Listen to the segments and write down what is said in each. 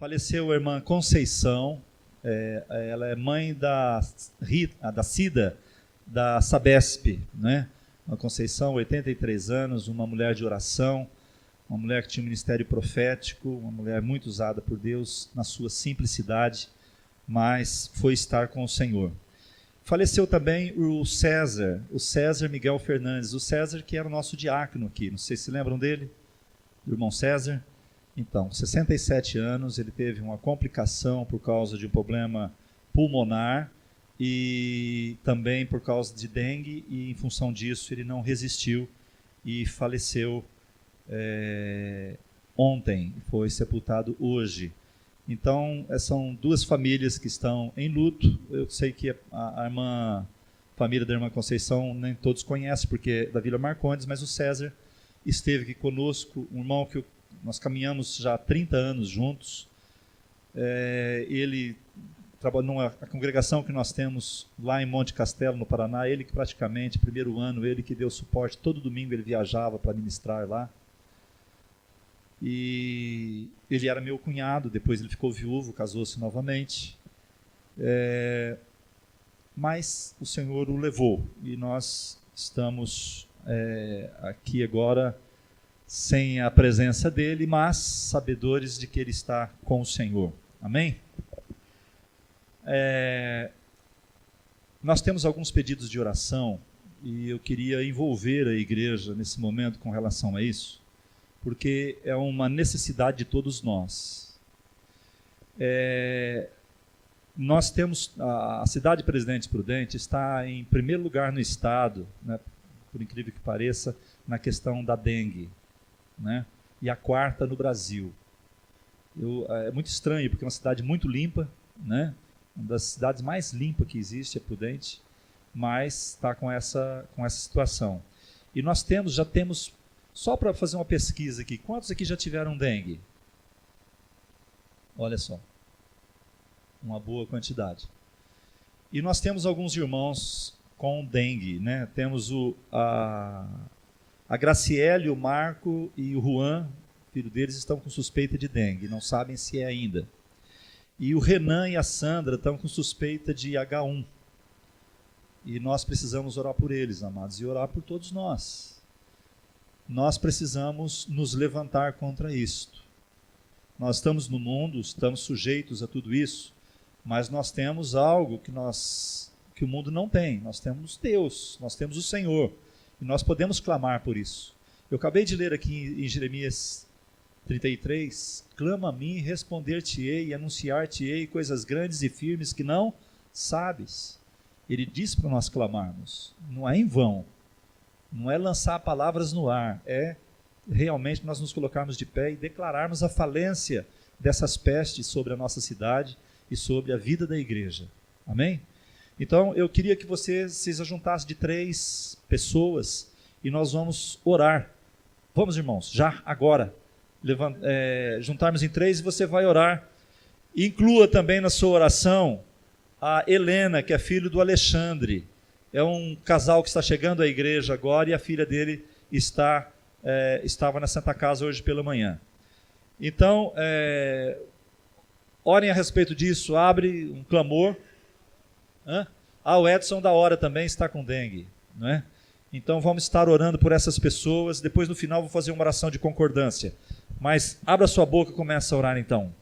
Faleceu a irmã Conceição, ela é mãe da Cida, da Sabesp, né? A Conceição, 83 anos, uma mulher de oração, uma mulher que tinha um ministério profético, uma mulher muito usada por Deus na sua simplicidade, mas foi estar com o Senhor. Faleceu também o César Miguel Fernandes, o César que era o nosso diácono aqui, não sei se lembram dele, do irmão César. Então, 67 anos, ele teve uma complicação por causa de um problema pulmonar e também por causa de dengue, e em função disso ele não resistiu e faleceu ontem, foi sepultado hoje. Então, são duas famílias que estão em luto. Eu sei que a família da irmã Conceição nem todos conhecem, porque é da Vila Marcondes, mas o César esteve aqui conosco, um irmão que nós caminhamos já há 30 anos juntos. Ele trabalhou numa congregação que nós temos lá em Monte Castelo, no Paraná. Ele que praticamente, primeiro ano, ele que deu suporte. Todo domingo ele viajava para ministrar lá. E ele era meu cunhado, depois ele ficou viúvo, casou-se novamente. Mas o Senhor o levou. E nós estamos aqui agora sem a presença dele, mas sabedores de que ele está com o Senhor. Amém? Nós temos alguns pedidos de oração e eu queria envolver a igreja nesse momento com relação a isso, porque é uma necessidade de todos nós. Nós temos, a cidade de Presidente Prudente está em primeiro lugar no estado, né, por incrível que pareça, na questão da dengue, né? E a quarta no Brasil. É muito estranho, porque é uma cidade muito limpa, né? Uma das cidades mais limpas que existe é Prudente, mas está com essa situação. E nós já temos, só para fazer uma pesquisa aqui, quantos aqui já tiveram dengue? Olha só, uma boa quantidade. E nós temos alguns irmãos com dengue, né? Temos a Graciele, o Marco e o Juan, filho deles, estão com suspeita de dengue, não sabem se é ainda. E o Renan e a Sandra estão com suspeita de H1. E nós precisamos orar por eles, amados, e orar por todos nós. Nós precisamos nos levantar contra isto. Nós estamos no mundo, estamos sujeitos a tudo isso, mas nós temos algo que o mundo não tem. Nós temos Deus, nós temos o Senhor. E nós podemos clamar por isso. Eu acabei de ler aqui em Jeremias 33, clama a mim, responder-te-ei e anunciar-te-ei coisas grandes e firmes que não sabes. Ele diz para nós clamarmos, não é em vão, não é lançar palavras no ar, é realmente nós nos colocarmos de pé e declararmos a falência dessas pestes sobre a nossa cidade e sobre a vida da igreja. Amém? Então, eu queria que vocês se ajuntassem de 3 pessoas e nós vamos orar. Vamos, irmãos, já, agora, juntarmos em 3 e você vai orar. Inclua também na sua oração a Helena, que é filho do Alexandre. É um casal que está chegando à igreja agora e a filha dele estava na Santa Casa hoje pela manhã. Então, orem a respeito disso, abre um clamor. O Edson da hora também está com dengue, não é? Então vamos estar orando por essas pessoas. Depois no final vou fazer uma oração de concordância. Mas abra sua boca e começa a orar então.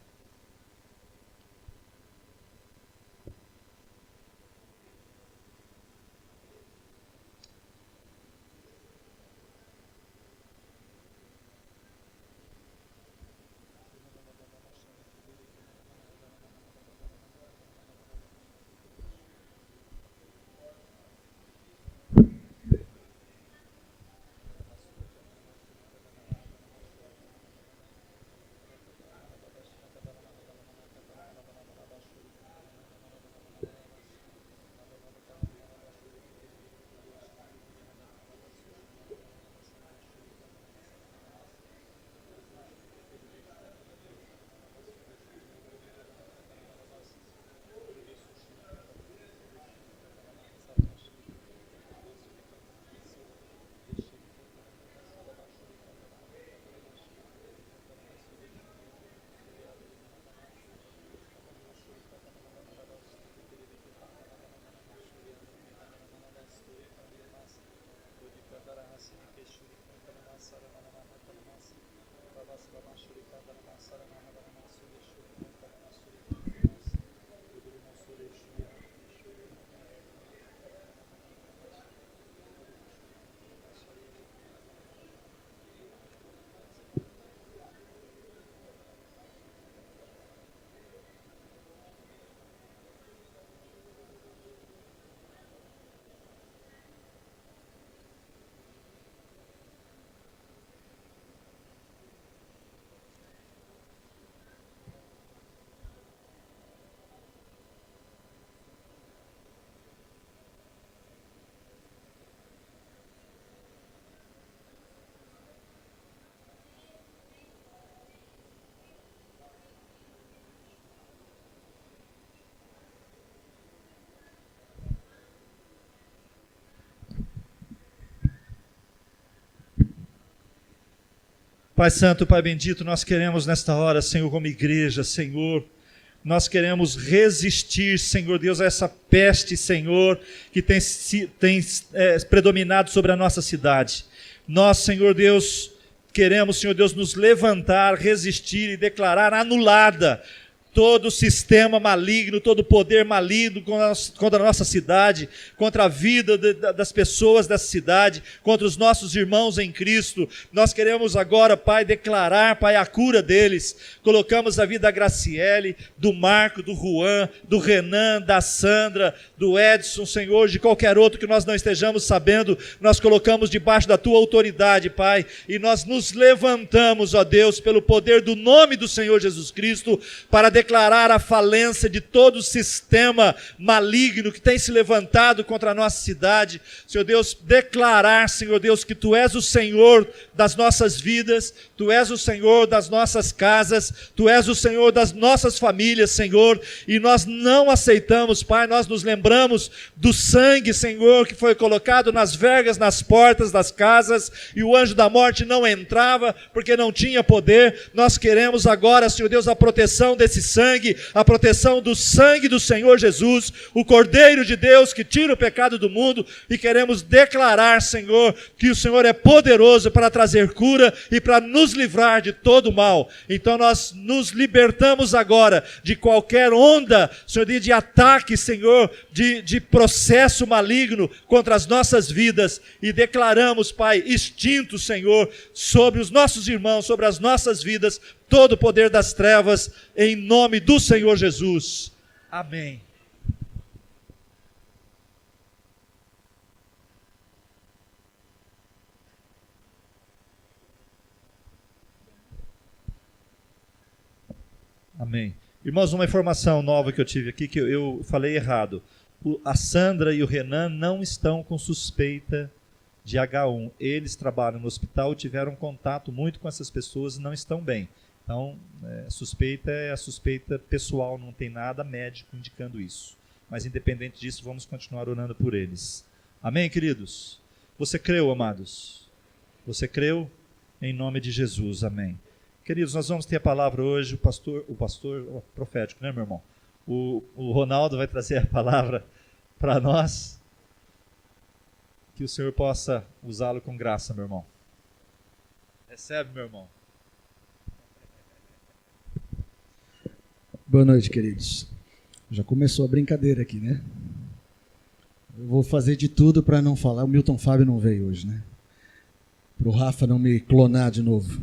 Pai Santo, Pai Bendito, nós queremos nesta hora, Senhor, como igreja, Senhor, nós queremos resistir, Senhor Deus, a essa peste, Senhor, que tem predominado sobre a nossa cidade. Nós, Senhor Deus, queremos, Senhor Deus, nos levantar, resistir e declarar anulada todo sistema maligno, todo poder maligno contra a nossa cidade, contra a vida das pessoas dessa cidade, contra os nossos irmãos em Cristo. Nós queremos agora, Pai, declarar, Pai, a cura deles. Colocamos a vida da Graciele, do Marco, do Juan, do Renan, da Sandra, do Edson, Senhor, de qualquer outro que nós não estejamos sabendo, nós colocamos debaixo da Tua autoridade, Pai, e nós nos levantamos, ó Deus, pelo poder do nome do Senhor Jesus Cristo, para declarar a falência de todo o sistema maligno que tem se levantado contra a nossa cidade. Senhor Deus, declarar, Senhor Deus, que Tu és o Senhor das nossas vidas, Tu és o Senhor das nossas casas, Tu és o Senhor das nossas famílias, Senhor, e nós não aceitamos, Pai, nós nos lembramos do sangue, Senhor, que foi colocado nas vergas, nas portas das casas, e o anjo da morte não entrava, porque não tinha poder. Nós queremos agora, Senhor Deus, a proteção desse sangue, a proteção do sangue do Senhor Jesus, o Cordeiro de Deus que tira o pecado do mundo, e queremos declarar, Senhor, que o Senhor é poderoso para trazer cura e para nos livrar de todo o mal. Então nós nos libertamos agora de qualquer onda, Senhor, de ataque, Senhor, de processo maligno contra as nossas vidas, e declaramos, Pai, extinto, Senhor, sobre os nossos irmãos, sobre as nossas vidas, todo o poder das trevas, em nome do Senhor Jesus. Amém. Amém. Irmãos, uma informação nova que eu tive aqui, que eu falei errado. A Sandra e o Renan não estão com suspeita de H1. Eles trabalham no hospital e tiveram contato muito com essas pessoas e não estão bem. Então, suspeita é a suspeita pessoal, não tem nada médico indicando isso. Mas, independente disso, vamos continuar orando por eles. Amém, queridos? Você creu, amados? Você creu? Em nome de Jesus, amém. Queridos, nós vamos ter a palavra hoje, o pastor profético, né, meu irmão? O Ronaldo vai trazer a palavra para nós. Que o Senhor possa usá-lo com graça, meu irmão. Recebe, meu irmão. Boa noite, queridos. Já começou a brincadeira aqui, né? Eu vou fazer de tudo para não falar. O Milton Fábio não veio hoje, né? Para o Rafa não me clonar de novo.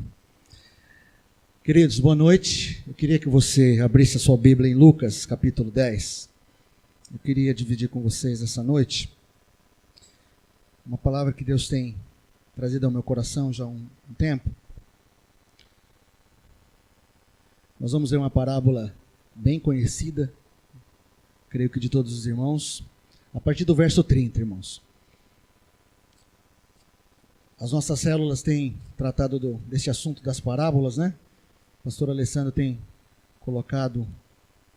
Queridos, boa noite. Eu queria que você abrisse a sua Bíblia em Lucas, capítulo 10. Eu queria dividir com vocês essa noite uma palavra que Deus tem trazido ao meu coração já há um tempo. Nós vamos ver uma parábola bem conhecida, creio que de todos os irmãos, a partir do verso 30, irmãos. As nossas células têm tratado desse assunto das parábolas, né? O pastor Alessandro tem colocado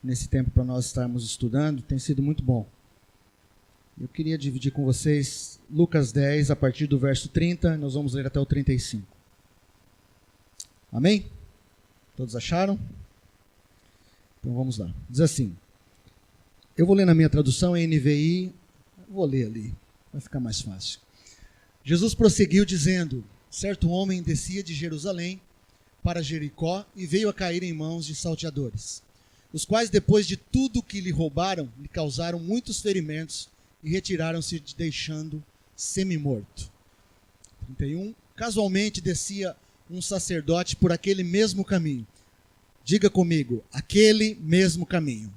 nesse tempo para nós estarmos estudando, tem sido muito bom. Eu queria dividir com vocês Lucas 10, a partir do verso 30, nós vamos ler até o 35. Amém? Todos acharam? Então vamos lá. Diz assim, eu vou ler na minha tradução, em NVI, vou ler ali, vai ficar mais fácil. Jesus prosseguiu dizendo, certo homem descia de Jerusalém para Jericó e veio a cair em mãos de salteadores, os quais, depois de tudo que lhe roubaram, lhe causaram muitos ferimentos e retiraram-se, deixando semi-morto. 31. Casualmente descia um sacerdote por aquele mesmo caminho. Diga comigo, aquele mesmo caminho.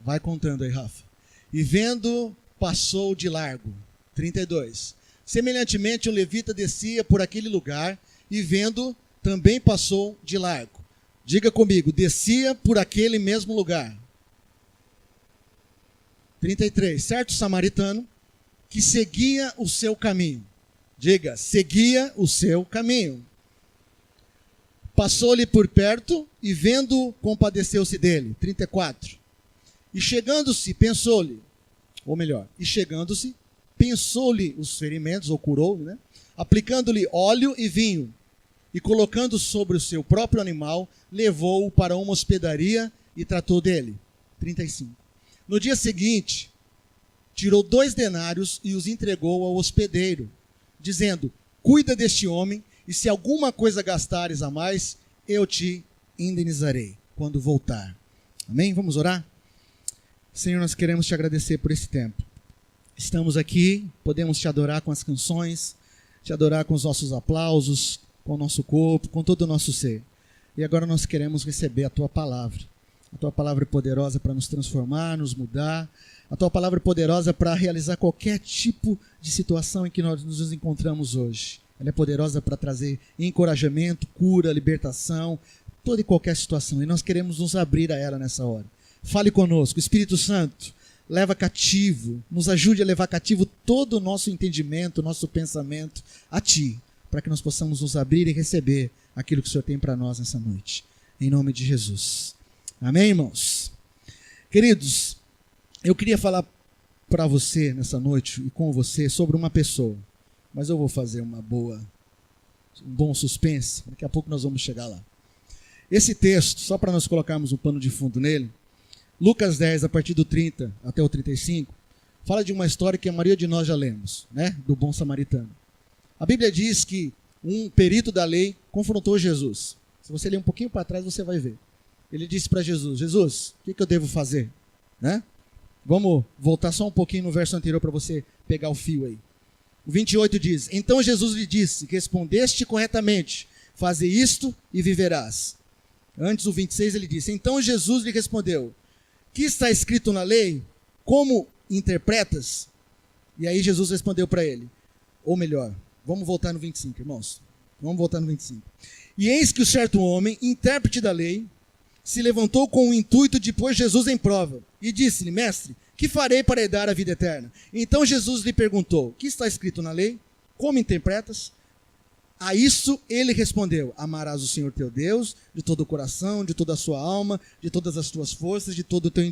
Vai contando aí, Rafa. E vendo, passou de largo. 32. Semelhantemente, um levita descia por aquele lugar e vendo, também passou de largo. Diga comigo, descia por aquele mesmo lugar. 33. Certo samaritano que seguia o seu caminho. Diga, seguia o seu caminho. Passou-lhe por perto e vendo, compadeceu-se dele. 34. E chegando-se, pensou-lhe, ou melhor, pensou-lhe os ferimentos, ou curou-lhe, né? Aplicando-lhe óleo e vinho, e colocando sobre o seu próprio animal, levou-o para uma hospedaria e tratou dele. 35. No dia seguinte, tirou 2 denários e os entregou ao hospedeiro, dizendo, cuida deste homem, e se alguma coisa gastares a mais, eu te indenizarei quando voltar. Amém? Vamos orar? Senhor, nós queremos te agradecer por esse tempo. Estamos aqui, podemos te adorar com as canções, te adorar com os nossos aplausos, com o nosso corpo, com todo o nosso ser. E agora nós queremos receber a tua palavra. A tua palavra é poderosa para nos transformar, nos mudar. A tua palavra é poderosa para realizar qualquer tipo de situação em que nós nos encontramos hoje. Ela é poderosa para trazer encorajamento, cura, libertação, toda e qualquer situação. E nós queremos nos abrir a ela nessa hora. Fale conosco, Espírito Santo, leva cativo, nos ajude a levar cativo todo o nosso entendimento, nosso pensamento a Ti, para que nós possamos nos abrir e receber aquilo que o Senhor tem para nós nessa noite. Em nome de Jesus. Amém, irmãos? Queridos, eu queria falar para você nessa noite e com você sobre uma pessoa, mas eu vou fazer um bom suspense, daqui a pouco nós vamos chegar lá. Esse texto, só para nós colocarmos um pano de fundo nele, Lucas 10, a partir do 30 até o 35, fala de uma história que a maioria de nós já lemos, né? Do bom samaritano. A Bíblia diz que um perito da lei confrontou Jesus. Se você ler um pouquinho para trás, você vai ver. Ele disse para Jesus, Jesus, o que eu devo fazer? Né? Vamos voltar só um pouquinho no verso anterior para você pegar o fio aí. O 28 diz, então Jesus lhe disse, respondeste corretamente, faze isto e viverás. Antes o 26 ele disse, então Jesus lhe respondeu, que está escrito na lei? Como interpretas? E aí Jesus respondeu para ele. Ou melhor, vamos voltar no 25, irmãos. Vamos voltar no 25. E eis que o certo homem, intérprete da lei, se levantou com o intuito de pôr Jesus em prova. E disse-lhe, mestre, que farei para herdar a vida eterna? Então Jesus lhe perguntou, que está escrito na lei? Como interpretas? A isso ele respondeu, amarás o Senhor teu Deus de todo o coração, de toda a sua alma, de todas as tuas forças, de todo o teu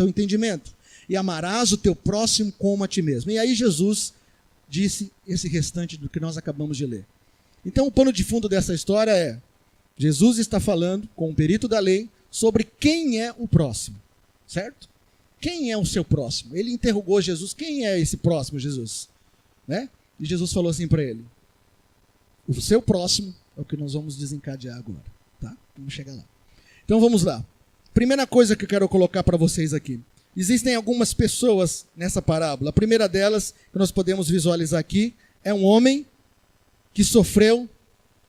entendimento. E amarás o teu próximo como a ti mesmo. E aí Jesus disse esse restante do que nós acabamos de ler. Então o pano de fundo dessa história é, Jesus está falando com o perito da lei sobre quem é o próximo, certo? Quem é o seu próximo? Ele interrogou Jesus, quem é esse próximo, Jesus? Né? E Jesus falou assim para ele, o seu próximo é o que nós vamos desencadear agora, tá? Vamos chegar lá. Então vamos lá. Primeira coisa que eu quero colocar para vocês aqui. Existem algumas pessoas nessa parábola. A primeira delas, que nós podemos visualizar aqui, é um homem que sofreu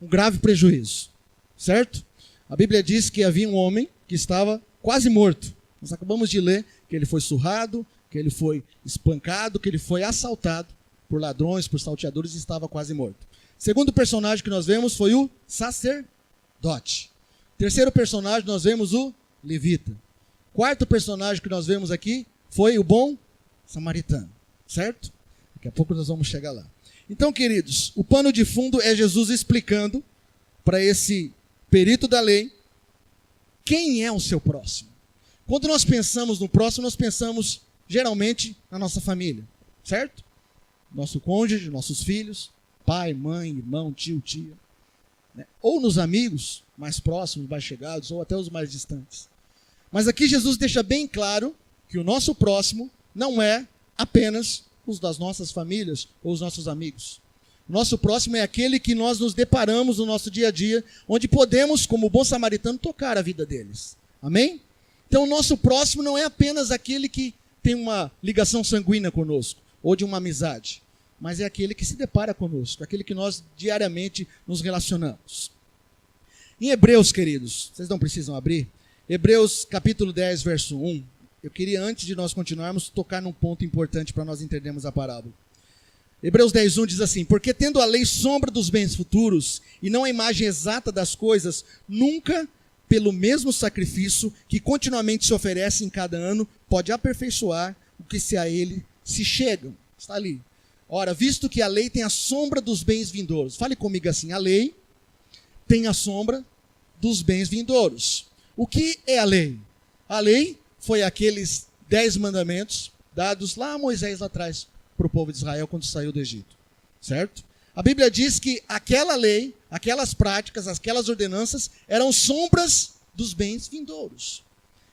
um grave prejuízo, certo? A Bíblia diz que havia um homem que estava quase morto. Nós acabamos de ler que ele foi surrado, que ele foi espancado, que ele foi assaltado por ladrões, por salteadores e estava quase morto. Segundo personagem que nós vemos foi o sacerdote. Terceiro personagem nós vemos o levita. Quarto personagem que nós vemos aqui foi o bom samaritano, certo? Daqui a pouco nós vamos chegar lá. Então, queridos, o pano de fundo é Jesus explicando para esse perito da lei quem é o seu próximo. Quando nós pensamos no próximo, nós pensamos geralmente na nossa família, certo? Nosso cônjuge, nossos filhos, pai, mãe, irmão, tio, tia, né? Ou nos amigos mais próximos, mais chegados, ou até os mais distantes. Mas aqui Jesus deixa bem claro que o nosso próximo não é apenas os das nossas famílias ou os nossos amigos. Nosso próximo é aquele que nós nos deparamos no nosso dia a dia, onde podemos, como bom samaritano, tocar a vida deles. Amém? Então, o nosso próximo não é apenas aquele que tem uma ligação sanguínea conosco, ou de uma amizade, mas é aquele que se depara conosco, aquele que nós diariamente nos relacionamos. Em Hebreus, queridos, vocês não precisam abrir, Hebreus capítulo 10, verso 1, eu queria, antes de nós continuarmos, tocar num ponto importante para nós entendermos a parábola. Hebreus 10, 1 diz assim: porque tendo a lei sombra dos bens futuros, e não a imagem exata das coisas, nunca, pelo mesmo sacrifício que continuamente se oferece em cada ano, pode aperfeiçoar o que se a ele se chegam. Está ali. Ora, visto que a lei tem a sombra dos bens vindouros. Fale comigo assim: a lei tem a sombra dos bens vindouros. O que é a lei? A lei foi aqueles 10 mandamentos dados lá a Moisés lá atrás para o povo de Israel quando saiu do Egito. Certo? A Bíblia diz que aquela lei, aquelas práticas, aquelas ordenanças eram sombras dos bens vindouros.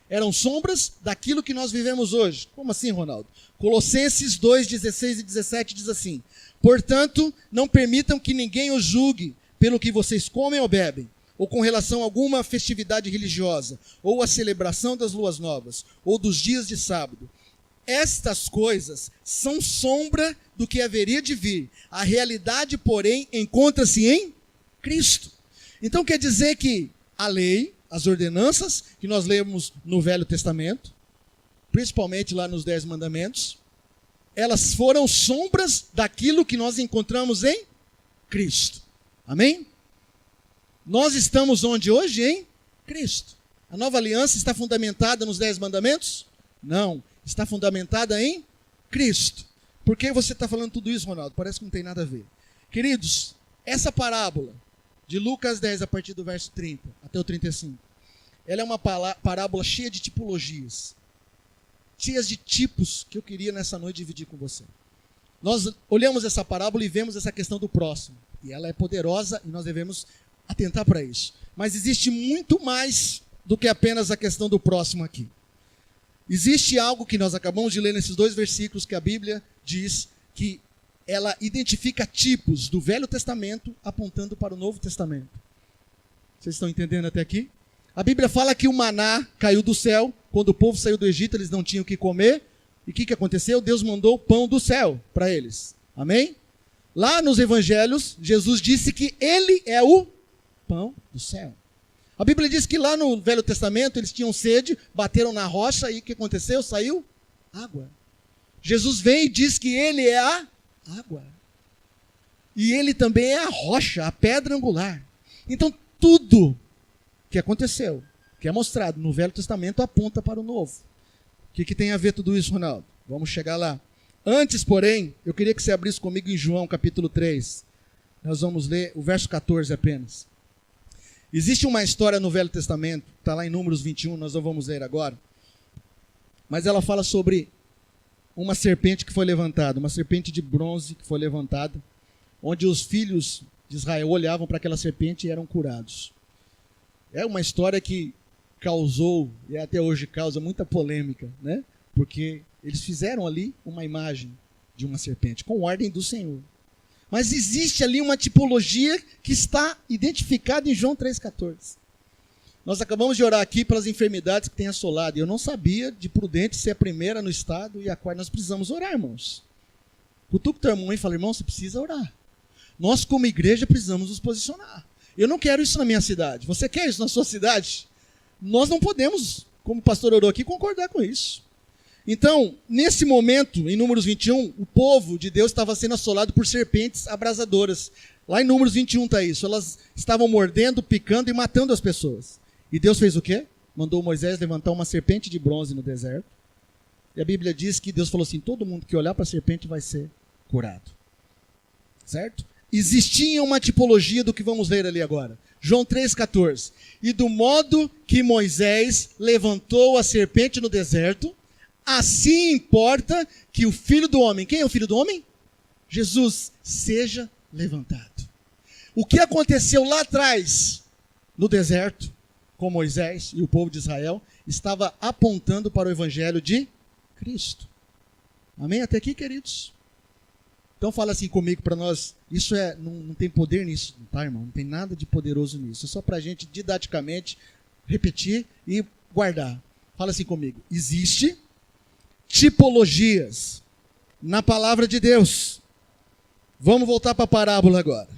Eram sombras daquilo que nós vivemos hoje. Como assim, Ronaldo? Colossenses 2, 16 e 17 diz assim: portanto, não permitam que ninguém os julgue pelo que vocês comem ou bebem, ou com relação a alguma festividade religiosa, ou a celebração das luas novas, ou dos dias de sábado. Estas coisas são sombra do que haveria de vir. A realidade, porém, encontra-se em Cristo. Então quer dizer que a lei, as ordenanças que nós lemos no Velho Testamento, principalmente lá nos 10 mandamentos, elas foram sombras daquilo que nós encontramos em Cristo. Amém? Nós estamos onde hoje? Em Cristo. A nova aliança está fundamentada nos 10 mandamentos? Não. Está fundamentada em Cristo. Por que você está falando tudo isso, Ronaldo? Parece que não tem nada a ver. Queridos, essa parábola de Lucas 10, a partir do verso 30 até o 35, ela é uma parábola cheia de tipologias, cheias de tipos que eu queria nessa noite dividir com você. Nós olhamos essa parábola e vemos essa questão do próximo. E ela é poderosa e nós devemos atentar para isso. Mas existe muito mais do que apenas a questão do próximo aqui. Existe algo que nós acabamos de ler nesses 2 versículos que a Bíblia diz que ela identifica tipos do Velho Testamento apontando para o Novo Testamento. Vocês estão entendendo até aqui? A Bíblia fala que o maná caiu do céu. Quando o povo saiu do Egito, eles não tinham o que comer. E o que aconteceu? Deus mandou o pão do céu para eles. Amém? Lá nos evangelhos, Jesus disse que ele é o pão do céu. A Bíblia diz que lá no Velho Testamento eles tinham sede, bateram na rocha e o que aconteceu? Saiu água. Jesus vem e diz que ele é a água. E ele também é a rocha, a pedra angular. Então tudo que aconteceu, que é mostrado no Velho Testamento, aponta para o Novo. O que tem a ver tudo isso, Ronaldo? Vamos chegar lá. Antes, porém, eu queria que você abrisse comigo em João capítulo 3. Nós vamos ler o verso 14 apenas. Existe uma história no Velho Testamento, está lá em Números 21, nós não vamos ler agora. Mas ela fala sobre uma serpente que foi levantada, uma serpente de bronze que foi levantada, onde os filhos de Israel olhavam para aquela serpente e eram curados. É uma história que causou, e até hoje causa muita polêmica, né? Porque eles fizeram ali uma imagem de uma serpente, com ordem do Senhor. Mas existe ali uma tipologia que está identificada em João 3,14. Nós acabamos de orar aqui pelas enfermidades que tem assolado. E eu não sabia de Prudente ser a primeira no estado e a qual nós precisamos orar, irmãos. Cutuca o teu irmão e fala: irmão, você precisa orar. Nós, como igreja, precisamos nos posicionar. Eu não quero isso na minha cidade. Você quer isso na sua cidade? Nós não podemos, como o pastor orou aqui, concordar com isso. Então, nesse momento, em Números 21, o povo de Deus estava sendo assolado por serpentes abrasadoras. Lá em Números 21 está isso. Elas estavam mordendo, picando e matando as pessoas. E Deus fez o quê? Mandou Moisés levantar uma serpente de bronze no deserto. E a Bíblia diz que Deus falou assim: todo mundo que olhar para a serpente vai ser curado. Certo? Existia uma tipologia do que vamos ler ali agora. João 3,14. E do modo que Moisés levantou a serpente no deserto, assim importa que o Filho do Homem, quem é o Filho do Homem? Jesus, seja levantado. O que aconteceu lá atrás, no deserto, com Moisés e o povo de Israel, estava apontando para o Evangelho de Cristo. Amém? Até aqui, queridos? Então fala assim comigo para nós. Isso não tem poder nisso, tá, irmão? Não tem nada de poderoso nisso. É só para a gente didaticamente repetir e guardar. Fala assim comigo. Existe tipologias na palavra de Deus. Vamos voltar para a parábola agora.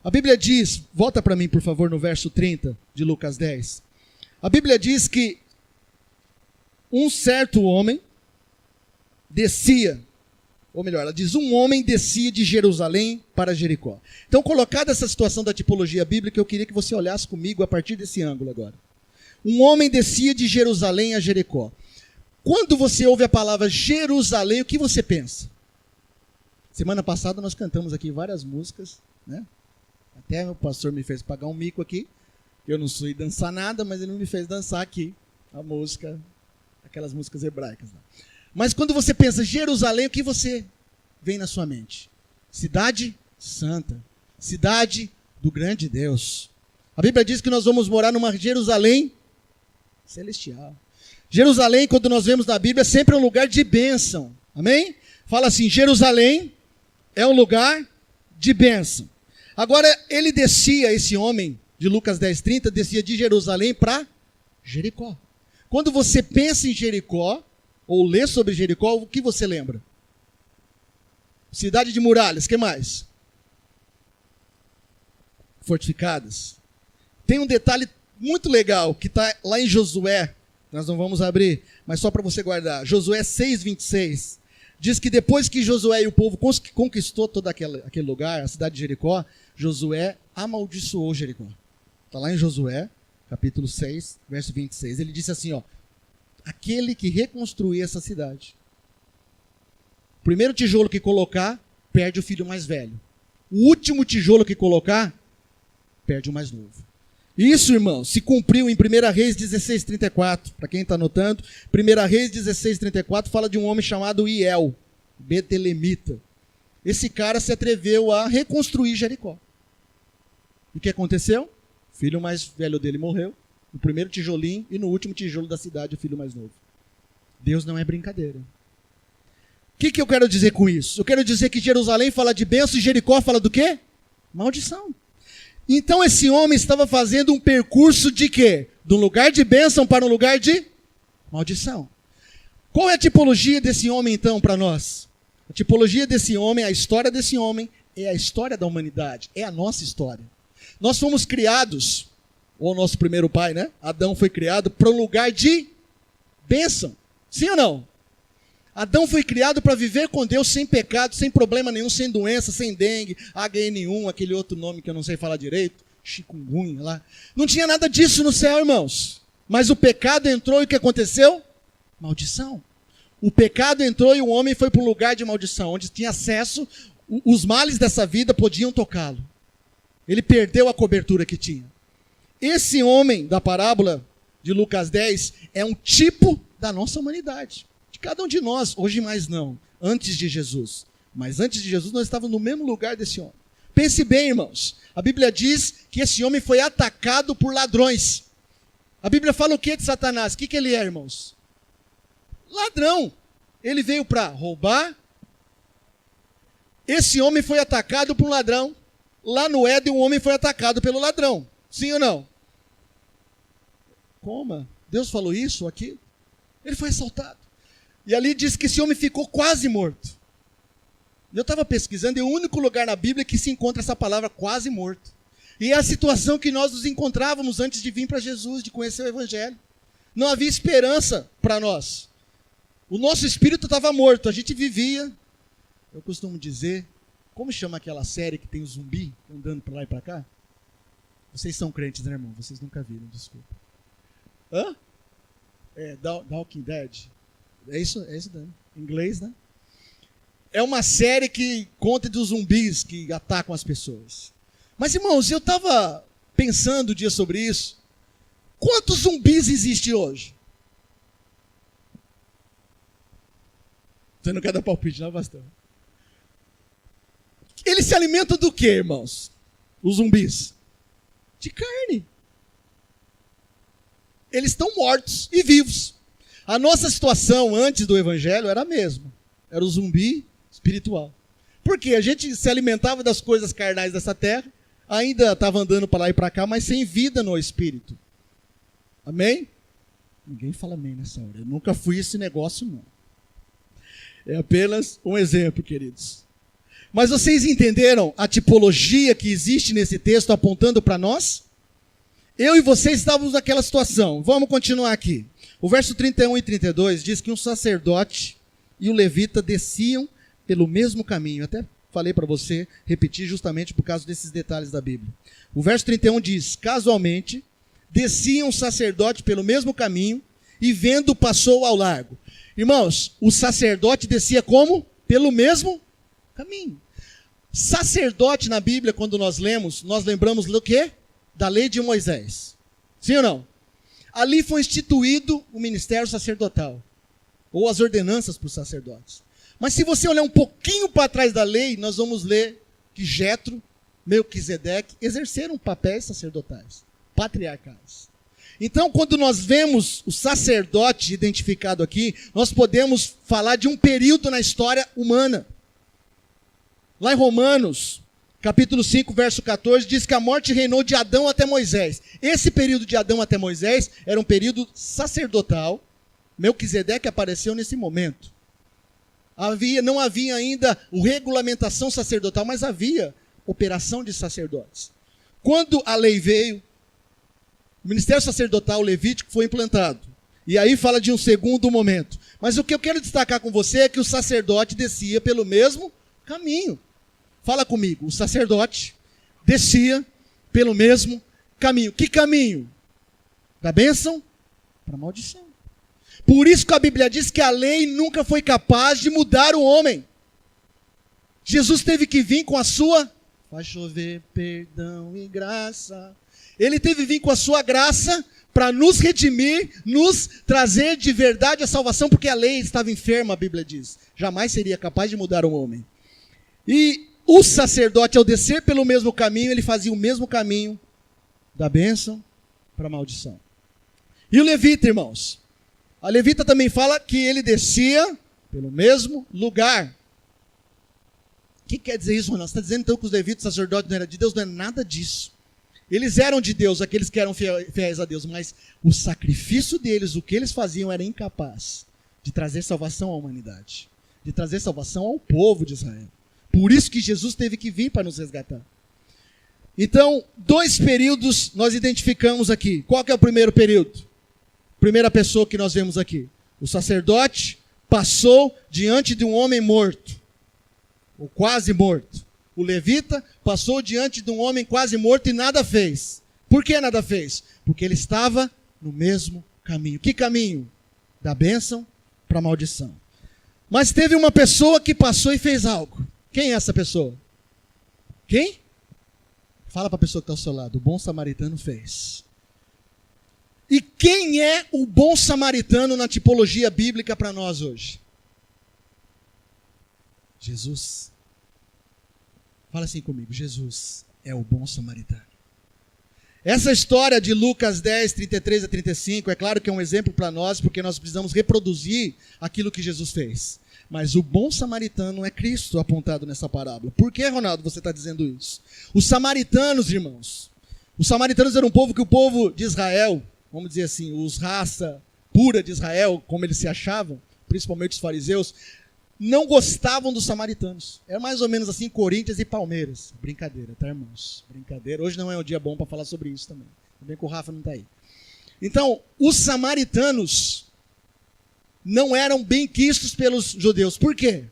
A Bíblia diz, volta para mim por favor no verso 30 de Lucas 10. A Bíblia diz que um certo homem descia, ou melhor, ela diz, um homem descia de Jerusalém para Jericó. Então, colocada essa situação da tipologia bíblica, eu queria que você olhasse comigo a partir desse ângulo agora. Um homem descia de Jerusalém a Jericó. Quando você ouve a palavra Jerusalém, o que você pensa? Semana passada nós cantamos aqui várias músicas, né? Até o pastor me fez pagar um mico aqui. Eu não sei dançar nada, mas ele me fez dançar aqui a música, aquelas músicas hebraicas lá. Mas quando você pensa Jerusalém, o que você vem na sua mente? Cidade santa, cidade do grande Deus. A Bíblia diz que nós vamos morar numa Jerusalém celestial. Jerusalém, quando nós vemos na Bíblia, é sempre um lugar de bênção. Amém? Fala assim, Jerusalém é um lugar de bênção. Agora, ele descia, esse homem de Lucas 10:30, descia de Jerusalém para Jericó. Quando você pensa em Jericó, ou lê sobre Jericó, o que você lembra? Cidade de muralhas, o que mais? Fortificadas. Tem um detalhe muito legal, que está lá em Josué, nós não vamos abrir, mas só para você guardar. Josué 6:26. Diz que depois que Josué e o povo conquistou todo aquele lugar, a cidade de Jericó, Josué amaldiçoou Jericó. Está lá em Josué, capítulo 6, verso 26. Ele disse assim, ó, aquele que reconstruir essa cidade, o primeiro tijolo que colocar, perde o filho mais velho. O último tijolo que colocar, perde o mais novo. Isso, irmão, se cumpriu em 1 Reis 16:34. Para quem está anotando, 1 Reis 16:34 fala de um homem chamado Iel, betelemita. Esse cara se atreveu a reconstruir Jericó. O que aconteceu? O filho mais velho dele morreu, no primeiro tijolinho, e no último tijolo da cidade, o filho mais novo. Deus não é brincadeira. O que eu quero dizer com isso? Eu quero dizer que Jerusalém fala de bênção e Jericó fala do quê? Maldição. Então esse homem estava fazendo um percurso de quê? De um lugar de bênção para um lugar de maldição. Qual é a tipologia desse homem então para nós? A tipologia desse homem, a história desse homem, é a história da humanidade, é a nossa história. Nós fomos criados, ou o nosso primeiro pai, né? Adão foi criado para um lugar de bênção. Sim ou não? Adão foi criado para viver com Deus sem pecado, sem problema nenhum, sem doença, sem dengue, HN1, aquele outro nome que eu não sei falar direito, chikungunya lá. Não tinha nada disso no céu, irmãos. Mas o pecado entrou e o que aconteceu? Maldição. O pecado entrou e o homem foi para um lugar de maldição, onde tinha acesso, os males dessa vida podiam tocá-lo. Ele perdeu a cobertura que tinha. Esse homem da parábola de Lucas 10 é um tipo da nossa humanidade. De cada um de nós, hoje mais não, antes de Jesus. Mas antes de Jesus nós estávamos no mesmo lugar desse homem. Pense bem, irmãos. A Bíblia diz que esse homem foi atacado por ladrões. A Bíblia fala o que de Satanás? O que ele é, irmãos? Ladrão. Ele veio para roubar. Esse homem foi atacado por um ladrão. Lá no Éden, um homem foi atacado pelo ladrão. Sim ou não? Como? Deus falou isso ou aquilo? Ele foi assaltado. E ali diz que esse homem ficou quase morto. Eu estava pesquisando, é o único lugar na Bíblia que se encontra essa palavra quase morto. E é a situação que nós nos encontrávamos antes de vir para Jesus, de conhecer o Evangelho. Não havia esperança para nós. O nosso espírito estava morto, a gente vivia, eu costumo dizer, como chama aquela série que tem o zumbi andando para lá e para cá? Vocês são crentes, né, irmão? Vocês nunca viram, desculpa. Hã? É, The Walking Dead. É isso daí. Em inglês, né? É uma série que conta dos zumbis que atacam as pessoas. Mas, irmãos, eu estava pensando um dia sobre isso. Quantos zumbis existem hoje? Você não quer dar palpite, não, pastor? Eles se alimentam do quê, irmãos? Os zumbis? De carne. Eles estão mortos e vivos. A nossa situação antes do Evangelho era a mesma. Era o zumbi espiritual. Porque a gente se alimentava das coisas carnais dessa terra, ainda estava andando para lá e para cá, mas sem vida no espírito. Amém? Ninguém fala amém nessa hora. Eu nunca fui esse negócio, não. É apenas um exemplo, queridos. Mas vocês entenderam a tipologia que existe nesse texto apontando para nós? Eu e vocês estávamos naquela situação. Vamos continuar aqui. O verso 31 e 32 diz que um sacerdote e o levita desciam pelo mesmo caminho. Até falei para você repetir justamente por causa desses detalhes da Bíblia. O verso 31 diz, casualmente, descia um sacerdote pelo mesmo caminho e vendo passou ao largo. Irmãos, o sacerdote descia como? Pelo mesmo caminho. Sacerdote na Bíblia, quando nós lemos, nós lembramos do quê? Da lei de Moisés. Sim ou não? Ali foi instituído o ministério sacerdotal, ou as ordenanças para os sacerdotes. Mas se você olhar um pouquinho para trás da lei, nós vamos ler que Jetro, Melquisedeque exerceram papéis sacerdotais, patriarcais. Então, quando nós vemos o sacerdote identificado aqui, nós podemos falar de um período na história humana. Lá em Romanos, capítulo 5, verso 14, diz que a morte reinou de Adão até Moisés. Esse período de Adão até Moisés era um período sacerdotal. Melquisedeque apareceu nesse momento. Não havia ainda a regulamentação sacerdotal, mas havia operação de sacerdotes. Quando a lei veio, o ministério sacerdotal levítico foi implantado. E aí fala de um segundo momento. Mas o que eu quero destacar com você é que o sacerdote descia pelo mesmo caminho. Fala comigo, o sacerdote descia pelo mesmo caminho. Que caminho? Da bênção para a maldição. Por isso que a Bíblia diz que a lei nunca foi capaz de mudar o homem. Jesus teve que vir com a sua... Faz chover perdão e graça. Ele teve que vir com a sua graça para nos redimir, nos trazer de verdade a salvação, porque a lei estava enferma, a Bíblia diz. Jamais seria capaz de mudar o homem. E o sacerdote, ao descer pelo mesmo caminho, ele fazia o mesmo caminho da bênção para a maldição. E o levita, irmãos? A levita também fala que ele descia pelo mesmo lugar. O que quer dizer isso, Ronaldo? Você está dizendo então que os levitas, os sacerdotes não eram de Deus? Não é nada disso. Eles eram de Deus, aqueles que eram fiéis a Deus, mas o sacrifício deles, o que eles faziam, era incapaz de trazer salvação à humanidade, de trazer salvação ao povo de Israel. Por isso que Jesus teve que vir para nos resgatar. Então, 2 períodos nós identificamos aqui. Qual que é o primeiro período? Primeira pessoa que nós vemos aqui. O sacerdote passou diante de um homem morto, ou quase morto. O levita passou diante de um homem quase morto e nada fez. Por que nada fez? Porque ele estava no mesmo caminho. Que caminho? Da bênção para a maldição. Mas teve uma pessoa que passou e fez algo. Quem é essa pessoa? Quem? Fala para a pessoa que está ao seu lado. O bom samaritano fez. E quem é o bom samaritano na tipologia bíblica para nós hoje? Jesus. Fala assim comigo, Jesus é o bom samaritano. Essa história de Lucas 10, 33 a 35, é claro que é um exemplo para nós, porque nós precisamos reproduzir aquilo que Jesus fez. Mas o bom samaritano é Cristo apontado nessa parábola. Por que, Ronaldo, você está dizendo isso? Os samaritanos, irmãos, os samaritanos eram um povo que o povo de Israel, vamos dizer assim, os raça pura de Israel, como eles se achavam, principalmente os fariseus, não gostavam dos samaritanos. Era mais ou menos assim, Corinthians e Palmeiras. Brincadeira, tá, irmãos? Brincadeira. Hoje não é um dia bom para falar sobre isso também. Também que o Rafa não está aí. Então, os samaritanos não eram bem quistos pelos judeus. Por quê?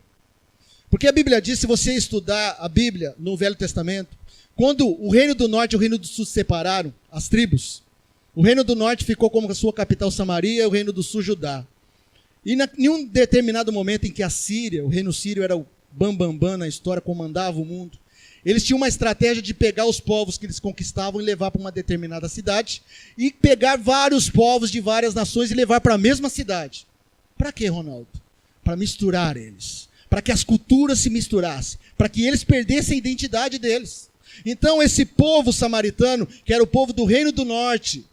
Porque a Bíblia diz, se você estudar a Bíblia no Velho Testamento, quando o reino do norte e o reino do sul se separaram, as tribos, o reino do norte ficou como a sua capital Samaria e o reino do sul Judá. E em um determinado momento em que a Síria, o reino sírio era o bambambam na história, comandava o mundo, eles tinham uma estratégia de pegar os povos que eles conquistavam e levar para uma determinada cidade, e pegar vários povos de várias nações e levar para a mesma cidade. Para quê, Ronaldo? Para misturar eles. Para que as culturas se misturassem. Para que eles perdessem a identidade deles. Então esse povo samaritano, que era o povo do reino do norte,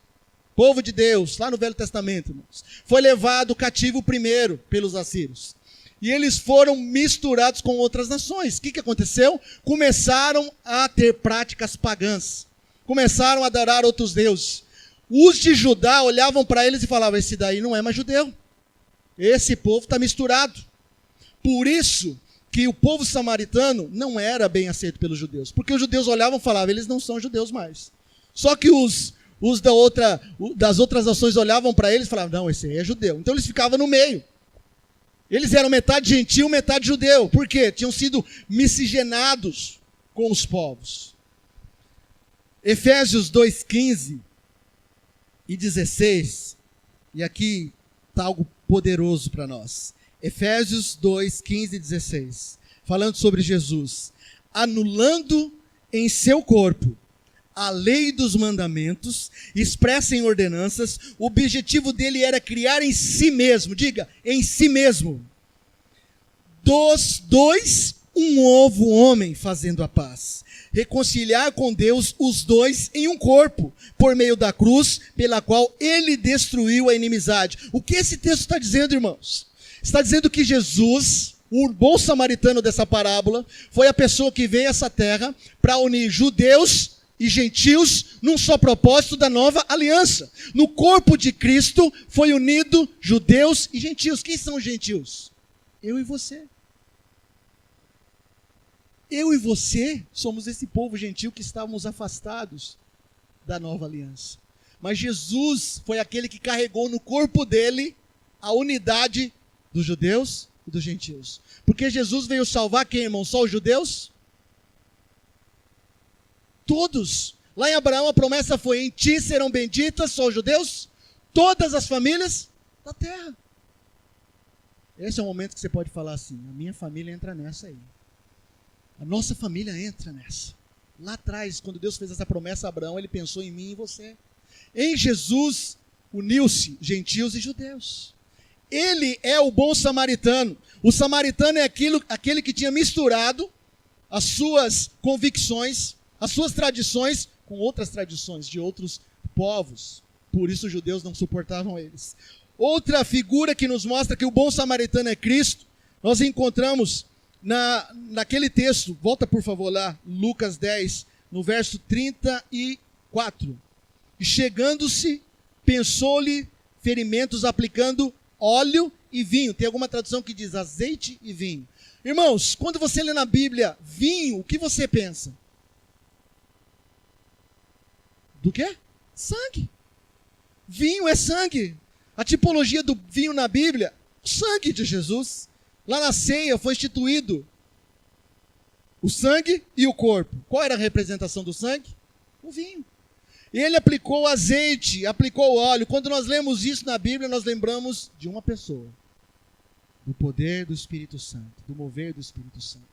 povo de Deus, lá no Velho Testamento, irmãos, foi levado cativo primeiro pelos assírios. e eles foram misturados com outras nações. O que aconteceu? Começaram a ter práticas pagãs. Começaram a adorar outros deuses. Os de Judá olhavam para eles e falavam: esse daí não é mais judeu. Esse povo está misturado. Por isso que o povo samaritano não era bem aceito pelos judeus. Porque os judeus olhavam e falavam: eles não são judeus mais. Só que os das outras nações olhavam para eles e falavam: não, esse aí é judeu. Então eles ficavam no meio. Eles eram metade gentil, metade judeu. Por quê? Tinham sido miscigenados com os povos. Efésios 2:15 e 16. E aqui está algo poderoso para nós. Efésios 2:15 e 16. Falando sobre Jesus. Anulando em seu corpo a lei dos mandamentos, expressa em ordenanças. O objetivo dele era criar em si mesmo, diga, em si mesmo, dos dois um novo homem, fazendo a paz, reconciliar com Deus os dois em um corpo, por meio da cruz, pela qual ele destruiu a inimizade. O que esse texto está dizendo, irmãos? Está dizendo que Jesus, o bom samaritano dessa parábola, foi a pessoa que veio a essa terra para unir judeus e gentios num só propósito da nova aliança. No corpo de Cristo foi unido judeus e gentios. Quem são os gentios? Eu e você. Eu e você somos esse povo gentil que estávamos afastados da nova aliança. Mas Jesus foi aquele que carregou no corpo dele a unidade dos judeus e dos gentios. Porque Jesus veio salvar quem, irmão? Só os judeus? Todos. Lá em Abraão a promessa foi: em ti serão benditas, só os judeus, todas as famílias da terra. Esse é o momento que você pode falar assim: a minha família entra nessa aí. A nossa família entra nessa. Lá atrás, quando Deus fez essa promessa a Abraão, ele pensou em mim e em você. Em Jesus, uniu-se gentios e judeus. Ele é o bom samaritano. O samaritano é aquele que tinha misturado as suas convicções, as suas tradições com outras tradições de outros povos. Por isso os judeus não suportavam eles. Outra figura que nos mostra que o bom samaritano é Cristo, nós encontramos naquele texto. Volta por favor lá, Lucas 10, no verso 34. E chegando-se, pensou-lhe ferimentos, aplicando óleo e vinho. Tem alguma tradução que diz azeite e vinho. Irmãos, quando você lê na Bíblia vinho, o que você pensa? Do quê? Sangue. Vinho é sangue. A tipologia do vinho na Bíblia, o sangue de Jesus. Lá na ceia foi instituído o sangue e o corpo. Qual era a representação do sangue? O vinho. E ele aplicou o azeite, aplicou o óleo. Quando nós lemos isso na Bíblia, nós lembramos de uma pessoa. Do poder do Espírito Santo, do mover do Espírito Santo.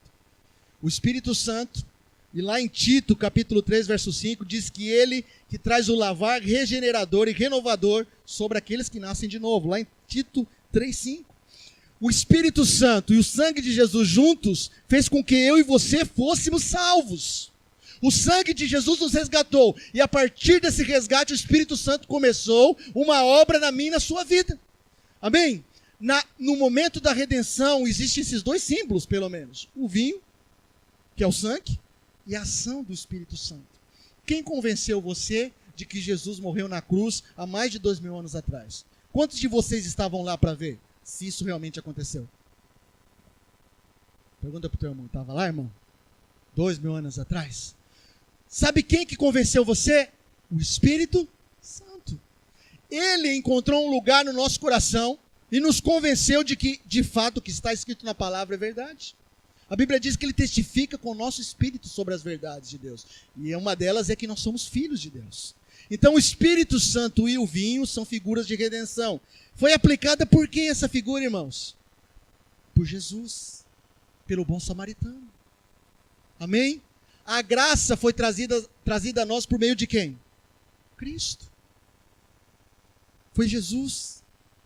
O Espírito Santo, e lá em Tito, capítulo 3, verso 5, diz que ele que traz o lavar regenerador e renovador sobre aqueles que nascem de novo. Lá em Tito 3, 5. O Espírito Santo e o sangue de Jesus juntos fez com que eu e você fôssemos salvos. O sangue de Jesus nos resgatou. E a partir desse resgate, o Espírito Santo começou uma obra na minha e na sua vida. Amém? No momento da redenção, existem esses dois símbolos, pelo menos. O vinho, que é o sangue, e a ação do Espírito Santo. Quem convenceu você de que Jesus morreu na cruz há mais de 2000 anos atrás? Quantos de vocês estavam lá para ver se isso realmente aconteceu? Pergunta para o teu irmão: estava lá, irmão? 2000 anos atrás? Sabe quem que convenceu você? O Espírito Santo. Ele encontrou um lugar no nosso coração e nos convenceu de que, de fato, o que está escrito na palavra é verdade. A Bíblia diz que ele testifica com o nosso espírito sobre as verdades de Deus. E uma delas é que nós somos filhos de Deus. Então o Espírito Santo e o vinho são figuras de redenção. Foi aplicada por quem essa figura, irmãos? Por Jesus. Pelo bom samaritano. Amém? A graça foi trazida a nós por meio de quem? Cristo. Foi Jesus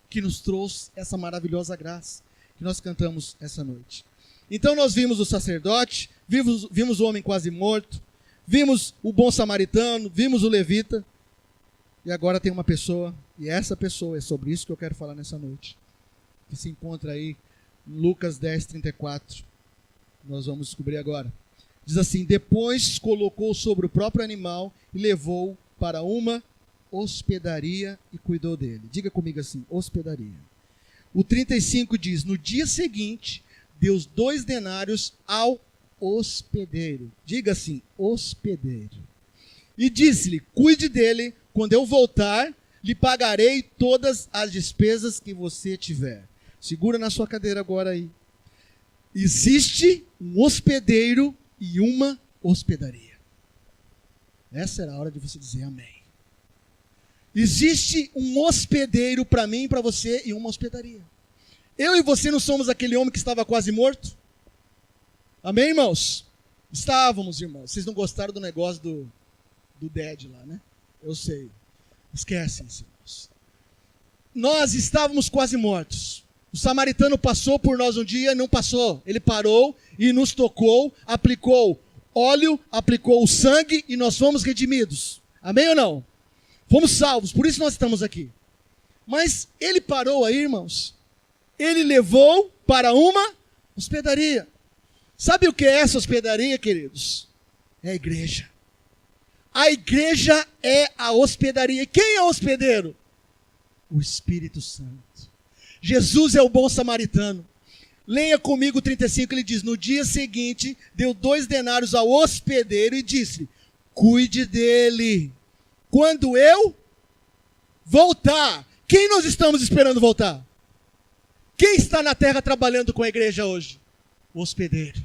que nos trouxe essa maravilhosa graça que nós cantamos essa noite. Então nós vimos o sacerdote, vimos o homem quase morto, vimos o bom samaritano, vimos o levita, e agora tem uma pessoa, e essa pessoa, é sobre isso que eu quero falar nessa noite, que se encontra aí Lucas 10, 34. Nós vamos descobrir agora. Diz assim: depois colocou sobre o próprio animal e levou para uma hospedaria e cuidou dele. Diga comigo assim, hospedaria. O 35 diz: no dia seguinte, deu 2 denários ao hospedeiro. Diga assim, hospedeiro. E disse-lhe: cuide dele, quando eu voltar, lhe pagarei todas as despesas que você tiver. Segura na sua cadeira agora aí. Existe um hospedeiro e uma hospedaria. Essa era a hora de você dizer amém. Existe um hospedeiro para mim e para você e uma hospedaria. Eu e você não somos aquele homem que estava quase morto? Amém, irmãos? Estávamos, irmãos. Vocês não gostaram do negócio do Dead lá, né? Eu sei. Esquecem isso, irmãos. Nós estávamos quase mortos. O samaritano passou por nós um dia, não passou. Ele parou e nos tocou, aplicou óleo, aplicou o sangue e nós fomos redimidos. Amém ou não? Fomos salvos, por isso nós estamos aqui. Mas ele parou aí, irmãos. Ele levou para uma hospedaria. Sabe o que é essa hospedaria, queridos? É a igreja. A igreja é a hospedaria. Quem é o hospedeiro? O Espírito Santo. Jesus é o bom samaritano. Leia comigo o 35, ele diz: no dia seguinte, deu 2 denários ao hospedeiro e disse: cuide dele. Quando eu voltar. Quem nós estamos esperando voltar? Quem está na terra trabalhando com a igreja hoje? O hospedeiro.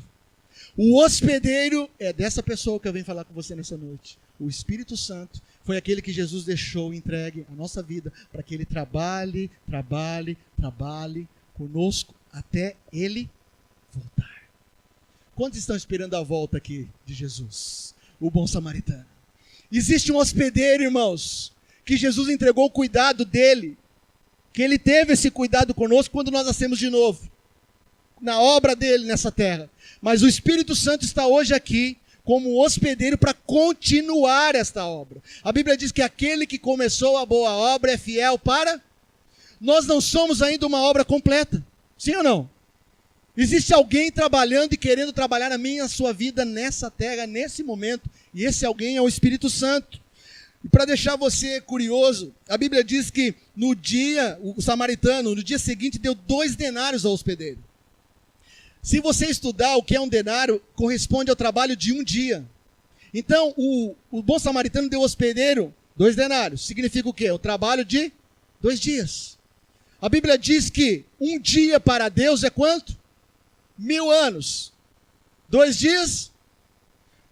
O hospedeiro é dessa pessoa que eu venho falar com você nessa noite. O Espírito Santo foi aquele que Jesus deixou entregue a nossa vida para que ele trabalhe conosco até ele voltar. Quantos estão esperando a volta aqui de Jesus, o bom samaritano? Existe um hospedeiro, irmãos, que Jesus entregou o cuidado dele, que ele teve esse cuidado conosco quando nós nascemos de novo, na obra dele nessa terra. Mas o Espírito Santo está hoje aqui como hospedeiro para continuar esta obra. A Bíblia diz que aquele que começou a boa obra é fiel para... Nós não somos ainda uma obra completa. Sim ou não? Existe alguém trabalhando e querendo trabalhar na minha, sua vida nessa terra, nesse momento. E esse alguém é o Espírito Santo. E para deixar você curioso, a Bíblia diz que no dia, o samaritano, no dia seguinte, deu 2 denários ao hospedeiro. Se você estudar o que é um denário, corresponde ao trabalho de um dia. Então, o bom samaritano deu ao hospedeiro 2 denários. Significa o quê? O trabalho de 2 dias. A Bíblia diz que um dia para Deus é quanto? 1000 anos. 2 dias?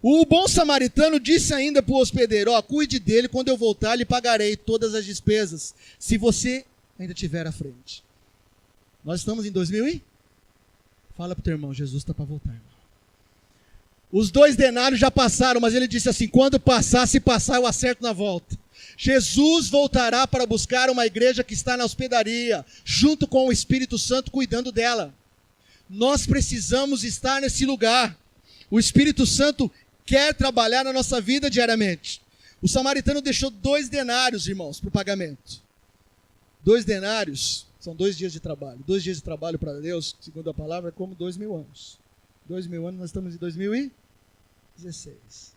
O bom samaritano disse ainda para o hospedeiro: cuide dele, quando eu voltar lhe pagarei todas as despesas, se você ainda estiver à frente. Nós estamos em 2000 Fala para o teu irmão, Jesus está para voltar, irmão. Os 2 denários já passaram, mas ele disse assim: quando passar, se passar, eu acerto na volta. Jesus voltará para buscar uma igreja que está na hospedaria, junto com o Espírito Santo cuidando dela. Nós precisamos estar nesse lugar. O Espírito Santo quer trabalhar na nossa vida diariamente. O samaritano deixou 2 denários, irmãos, para o pagamento. 2 denários são 2 dias de trabalho. 2 dias de trabalho para Deus, segundo a palavra, é como 2000 anos. 2000 anos, nós estamos em 2016.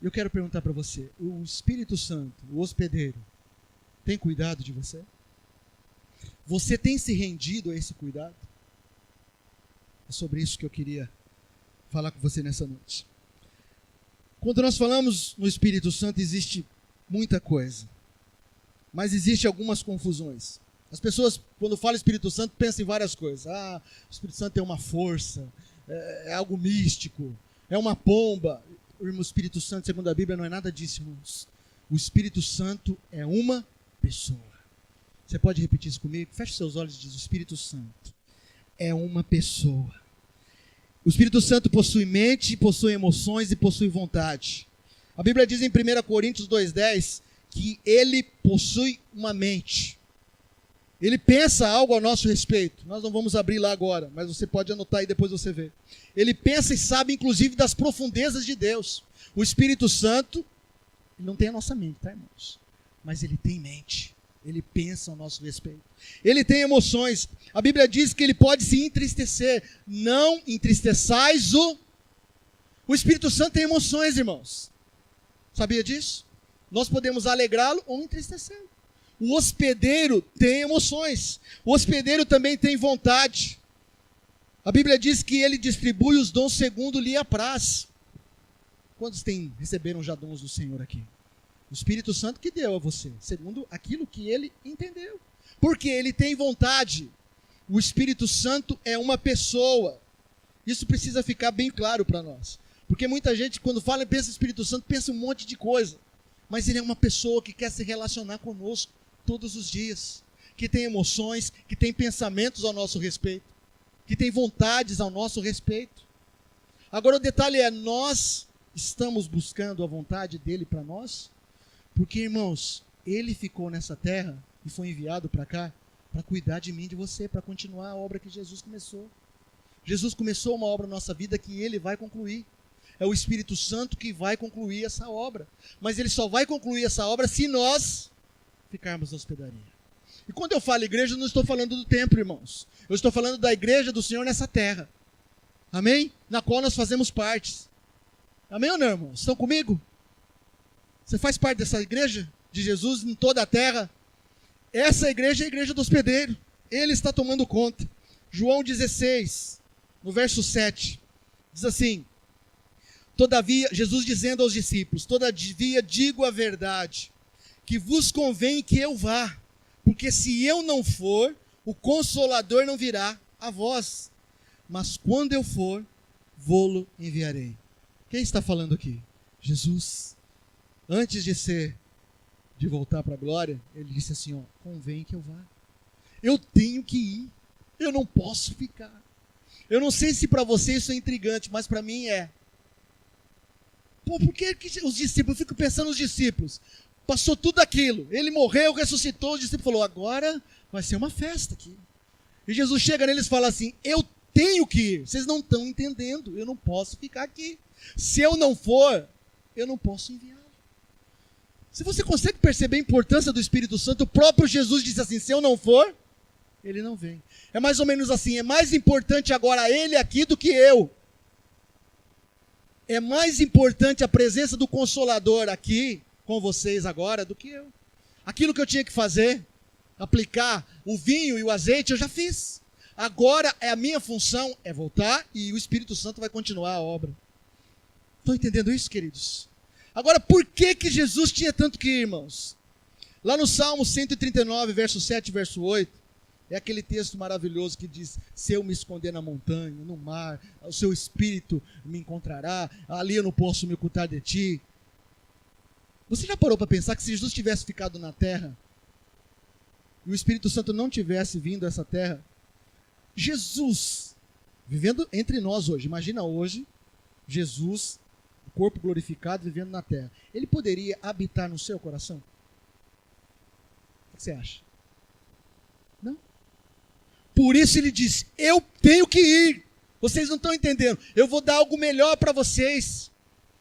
Eu quero perguntar para você: o Espírito Santo, o hospedeiro, tem cuidado de você? Você tem se rendido a esse cuidado? É sobre isso que eu queria falar com você nessa noite. Quando nós falamos no Espírito Santo, existe muita coisa. Mas existe algumas confusões. As pessoas, quando falam Espírito Santo, pensam em várias coisas. O Espírito Santo é uma força, é algo místico, é uma pomba. O Espírito Santo, segundo a Bíblia, não é nada disso, irmãos. O Espírito Santo é uma pessoa. Você pode repetir isso comigo? Feche seus olhos e diz: o Espírito Santo é uma pessoa. O Espírito Santo possui mente, possui emoções e possui vontade. A Bíblia diz em 1 Coríntios 2,10 que ele possui uma mente. Ele pensa algo a nosso respeito. Nós não vamos abrir lá agora, mas você pode anotar e depois você vê. Ele pensa e sabe, inclusive, das profundezas de Deus. O Espírito Santo, ele não tem a nossa mente, tá, irmãos? Mas ele tem mente. Ele pensa ao nosso respeito. Ele tem emoções. A Bíblia diz que ele pode se entristecer. Não entristeçais o... O Espírito Santo tem emoções, irmãos. Sabia disso? Nós podemos alegrá-lo ou entristecê-lo. O hospedeiro tem emoções. O hospedeiro também tem vontade. A Bíblia diz que ele distribui os dons segundo lhe apraz. Quantos receberam já dons do Senhor aqui? O Espírito Santo que deu a você, segundo aquilo que ele entendeu. Porque ele tem vontade. O Espírito Santo é uma pessoa. Isso precisa ficar bem claro para nós. Porque muita gente, quando fala e pensa em Espírito Santo, pensa um monte de coisa. Mas ele é uma pessoa que quer se relacionar conosco todos os dias. Que tem emoções, que tem pensamentos ao nosso respeito. Que tem vontades ao nosso respeito. Agora o detalhe é, nós estamos buscando a vontade dele para nós? Porque, irmãos, ele ficou nessa terra e foi enviado para cá para cuidar de mim e de você, para continuar a obra que Jesus começou. Jesus começou uma obra na nossa vida que ele vai concluir. É o Espírito Santo que vai concluir essa obra. Mas ele só vai concluir essa obra se nós ficarmos na hospedaria. E quando eu falo igreja, eu não estou falando do templo, irmãos. Eu estou falando da igreja do Senhor nessa terra. Amém? Na qual nós fazemos parte. Amém ou não, irmãos? Estão comigo? Você faz parte dessa igreja de Jesus em toda a terra? Essa igreja é a igreja do hospedeiro. Ele está tomando conta. João 16, no verso 7, diz assim: todavia, Jesus dizendo aos discípulos, todavia digo a verdade, que vos convém que eu vá, porque se eu não for, o Consolador não virá a vós, mas quando eu for, vô-lo enviarei. Quem está falando aqui? Jesus. Antes de voltar para a glória, ele disse assim, ó, convém que eu vá. Eu tenho que ir. Eu não posso ficar. Eu não sei se para você isso é intrigante, mas para mim é. Pô, por que os discípulos, eu fico pensando nos discípulos, passou tudo aquilo, ele morreu, ressuscitou, os discípulos falaram, agora vai ser uma festa aqui. E Jesus chega neles e fala assim, eu tenho que ir, vocês não estão entendendo, eu não posso ficar aqui. Se eu não for, eu não posso enviar. Se você consegue perceber a importância do Espírito Santo, o próprio Jesus disse assim, se eu não for, ele não vem. É mais ou menos assim, é mais importante agora ele aqui do que eu. É mais importante a presença do Consolador aqui com vocês agora do que eu. Aquilo que eu tinha que fazer, aplicar o vinho e o azeite, eu já fiz. Agora a minha função é voltar e o Espírito Santo vai continuar a obra. Estão entendendo isso, queridos? Agora, por que Jesus tinha tanto que ir, irmãos? Lá no Salmo 139, verso 7 e verso 8, é aquele texto maravilhoso que diz, se eu me esconder na montanha, no mar, o seu Espírito me encontrará, ali eu não posso me ocultar de ti. Você já parou para pensar que se Jesus tivesse ficado na terra, e o Espírito Santo não tivesse vindo a essa terra, Jesus, vivendo entre nós hoje, imagina hoje, Jesus, o corpo glorificado, vivendo na terra, ele poderia habitar no seu coração? O que você acha? Não. Por isso ele diz, eu tenho que ir. Vocês não estão entendendo. Eu vou dar algo melhor para vocês.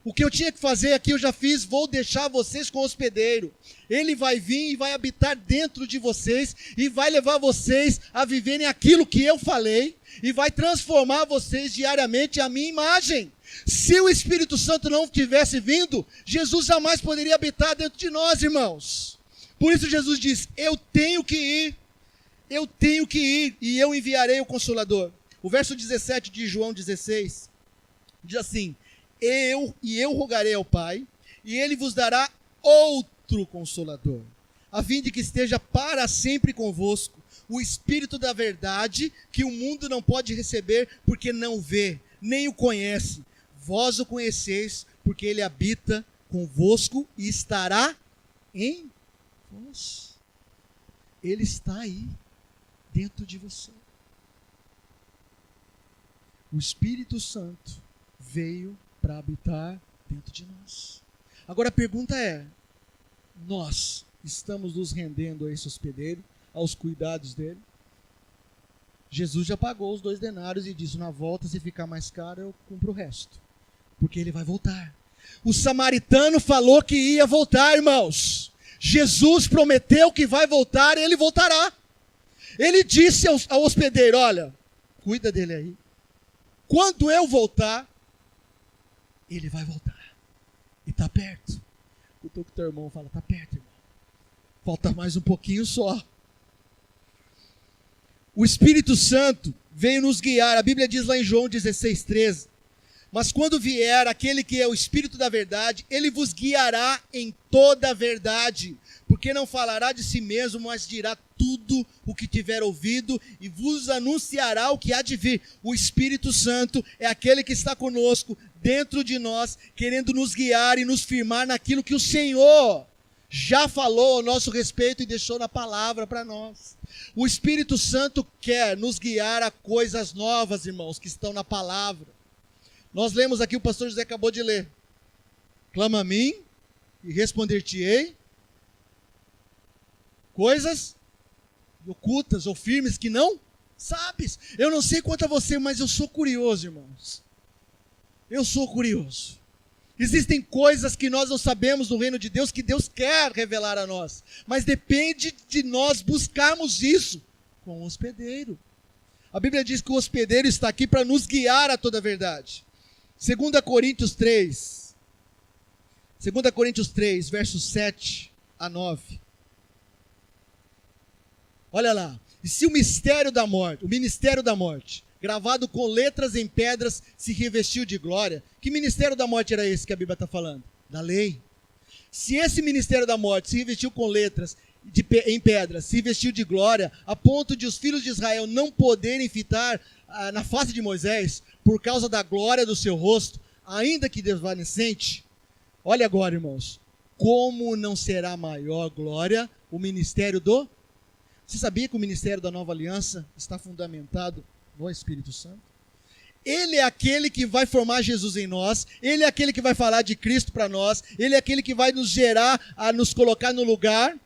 O que eu tinha que fazer aqui eu já fiz. Vou deixar vocês com o hospedeiro. Ele vai vir e vai habitar dentro de vocês. E vai levar vocês a viverem aquilo que eu falei. E vai transformar vocês diariamente à minha imagem. Se o Espírito Santo não tivesse vindo, Jesus jamais poderia habitar dentro de nós, irmãos. Por isso Jesus diz, eu tenho que ir. Eu tenho que ir e eu enviarei o Consolador. O verso 17 de João 16 diz assim, eu rogarei ao Pai, e Ele vos dará outro Consolador, a fim de que esteja para sempre convosco, o Espírito da verdade, que o mundo não pode receber, porque não vê, nem o conhece. Vós o conheceis, porque Ele habita convosco e estará em vós. Ele está aí, dentro de você. O Espírito Santo veio para habitar dentro de nós. Agora a pergunta é, nós estamos nos rendendo a esse hospedeiro, aos cuidados dele? Jesus já pagou os 2 denários e disse, na volta, se ficar mais caro, eu cumpro o resto. Porque ele vai voltar. O samaritano falou que ia voltar, irmãos. Jesus prometeu que vai voltar e ele voltará. Ele disse ao hospedeiro, olha, cuida dele aí. Quando eu voltar, ele vai voltar. E está perto. O teu irmão fala, está perto, irmão. Falta mais um pouquinho só. O Espírito Santo veio nos guiar. A Bíblia diz lá em João 16:13. Mas quando vier aquele que é o Espírito da verdade, ele vos guiará em toda a verdade. Porque não falará de si mesmo, mas dirá tudo o que tiver ouvido e vos anunciará o que há de vir. O Espírito Santo é aquele que está conosco, dentro de nós, querendo nos guiar e nos firmar naquilo que o Senhor já falou ao nosso respeito e deixou na palavra para nós. O Espírito Santo quer nos guiar a coisas novas, irmãos, que estão na palavra. Nós lemos aqui, o pastor José acabou de ler. Clama a mim e responder-te-ei coisas ocultas ou firmes que não sabes. Eu não sei quanto a você, mas eu sou curioso, irmãos. Eu sou curioso. Existem coisas que nós não sabemos do reino de Deus, que Deus quer revelar a nós. Mas depende de nós buscarmos isso com o hospedeiro. A Bíblia diz que o hospedeiro está aqui para nos guiar a toda a verdade. 2 Coríntios 3, versos 7 a 9. Olha lá. E se o ministério da morte, gravado com letras em pedras, se revestiu de glória. Que ministério da morte era esse que a Bíblia está falando? Da lei. Se esse ministério da morte se revestiu com letras em pedras, se revestiu de glória, a ponto de os filhos de Israel não poderem fitar na face de Moisés, por causa da glória do seu rosto, ainda que desvanecente. Olha agora, irmãos, como não será maior glória o ministério do... Você sabia que o ministério da nova aliança está fundamentado no Espírito Santo? Ele é aquele que vai formar Jesus em nós, ele é aquele que vai falar de Cristo para nós, ele é aquele que vai nos gerar, a nos colocar no lugar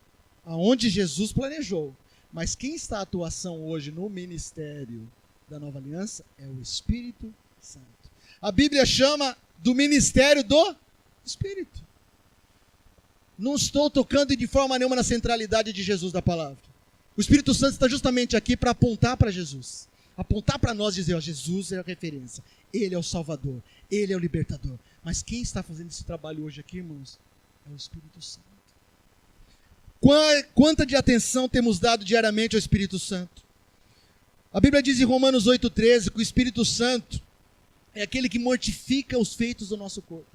aonde Jesus planejou. Mas quem está em atuação hoje no ministério da nova aliança é o Espírito Santo. A Bíblia chama do ministério do Espírito. Não estou tocando de forma nenhuma na centralidade de Jesus da palavra. O Espírito Santo está justamente aqui para apontar para Jesus. Apontar para nós e dizer, ó, Jesus é a referência. Ele é o Salvador. Ele é o libertador. Mas quem está fazendo esse trabalho hoje aqui, irmãos? É o Espírito Santo. Quanta de atenção temos dado diariamente ao Espírito Santo? A Bíblia diz em Romanos 8,13 que o Espírito Santo é aquele que mortifica os feitos do nosso corpo.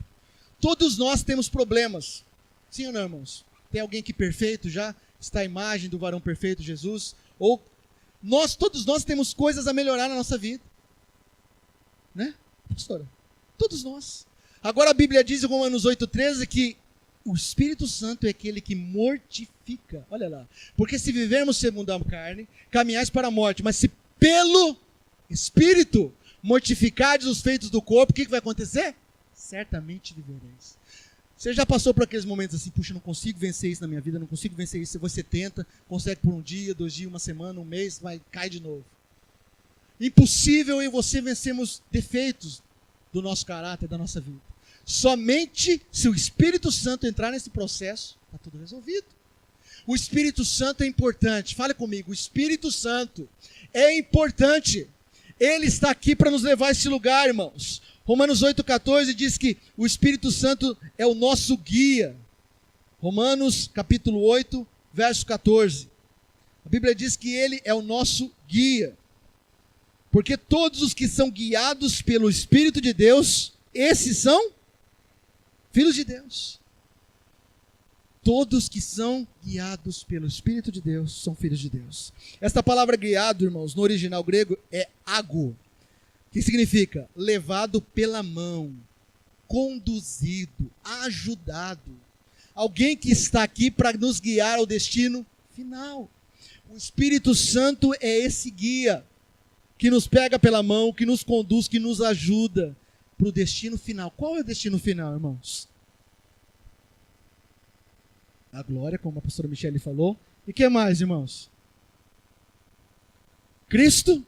Todos nós temos problemas. Sim ou não, irmãos? Tem alguém que perfeito já? Está a imagem do varão perfeito, Jesus? Ou todos nós temos coisas a melhorar na nossa vida. Né, pastora? Todos nós. Agora a Bíblia diz em Romanos 8,13 que o Espírito Santo é aquele que mortifica. Olha lá. Porque se vivermos segundo a carne, caminhais para a morte. Mas se pelo Espírito mortificardes os feitos do corpo, o que vai acontecer? Certamente vivereis. Você já passou por aqueles momentos assim, puxa, não consigo vencer isso na minha vida, não consigo vencer isso. Você tenta, consegue por um dia, 2 dias, uma semana, um mês, cai de novo. Impossível eu e você vencermos defeitos do nosso caráter, da nossa vida. Somente se o Espírito Santo entrar nesse processo, está tudo resolvido. O Espírito Santo é importante. Fale comigo, o Espírito Santo é importante. Ele está aqui para nos levar a esse lugar, irmãos. Romanos 8,14 diz que o Espírito Santo é o nosso guia. Romanos capítulo 8, verso 14. A Bíblia diz que ele é o nosso guia. Porque todos os que são guiados pelo Espírito de Deus, esses são filhos de Deus. Todos que são guiados pelo Espírito de Deus são filhos de Deus. Esta palavra guiado, irmãos, no original grego é ago, que significa levado pela mão, conduzido, ajudado. Alguém que está aqui para nos guiar ao destino final. O Espírito Santo é esse guia que nos pega pela mão, que nos conduz, que nos ajuda para o destino final. Qual é o destino final, irmãos? A glória, como a pastora Michele falou. E o que mais, irmãos? Cristo.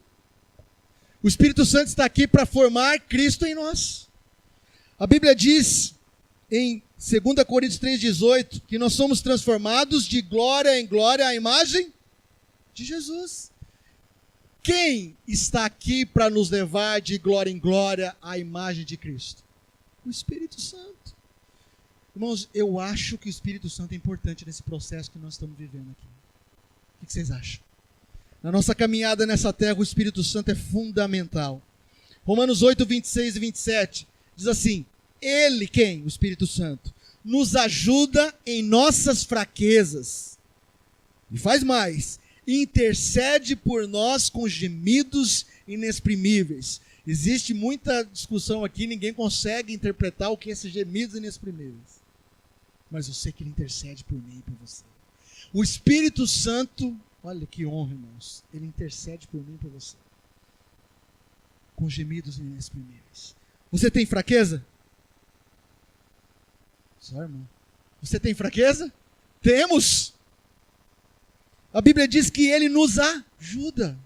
O Espírito Santo está aqui para formar Cristo em nós. A Bíblia diz em 2 Coríntios 3,18, que nós somos transformados de glória em glória à imagem de Jesus. Quem está aqui para nos levar de glória em glória à imagem de Cristo? O Espírito Santo. Irmãos, eu acho que o Espírito Santo é importante nesse processo que nós estamos vivendo aqui. O que vocês acham? Na nossa caminhada nessa terra, o Espírito Santo é fundamental. Romanos 8, 26 e 27 diz assim: Ele, quem? O Espírito Santo, nos ajuda em nossas fraquezas. E faz mais, intercede por nós com gemidos inexprimíveis. Existe muita discussão aqui, ninguém consegue interpretar o que é esses gemidos inexprimíveis. Mas eu sei que Ele intercede por mim e por você. O Espírito Santo, olha que honra, irmãos, Ele intercede por mim e por você. Com gemidos inexprimíveis. Você tem fraqueza? Só, irmão. Você tem fraqueza? Temos! A Bíblia diz que Ele nos ajuda.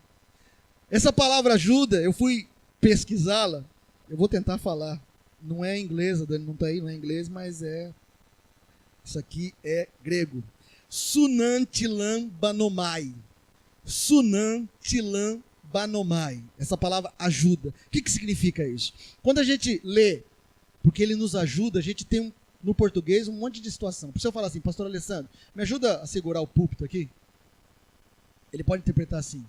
Essa palavra ajuda, eu fui pesquisá-la, eu vou tentar falar. Não é inglês, a Dani não está aí, não é inglês, mas isso aqui é grego. Sunantilambanomai. Sunantilambanomai. Essa palavra ajuda. O que significa isso? Quando a gente lê, porque Ele nos ajuda, a gente tem no português um monte de situação. Por isso eu falar assim, pastor Alessandro, me ajuda a segurar o púlpito aqui? Ele pode interpretar assim.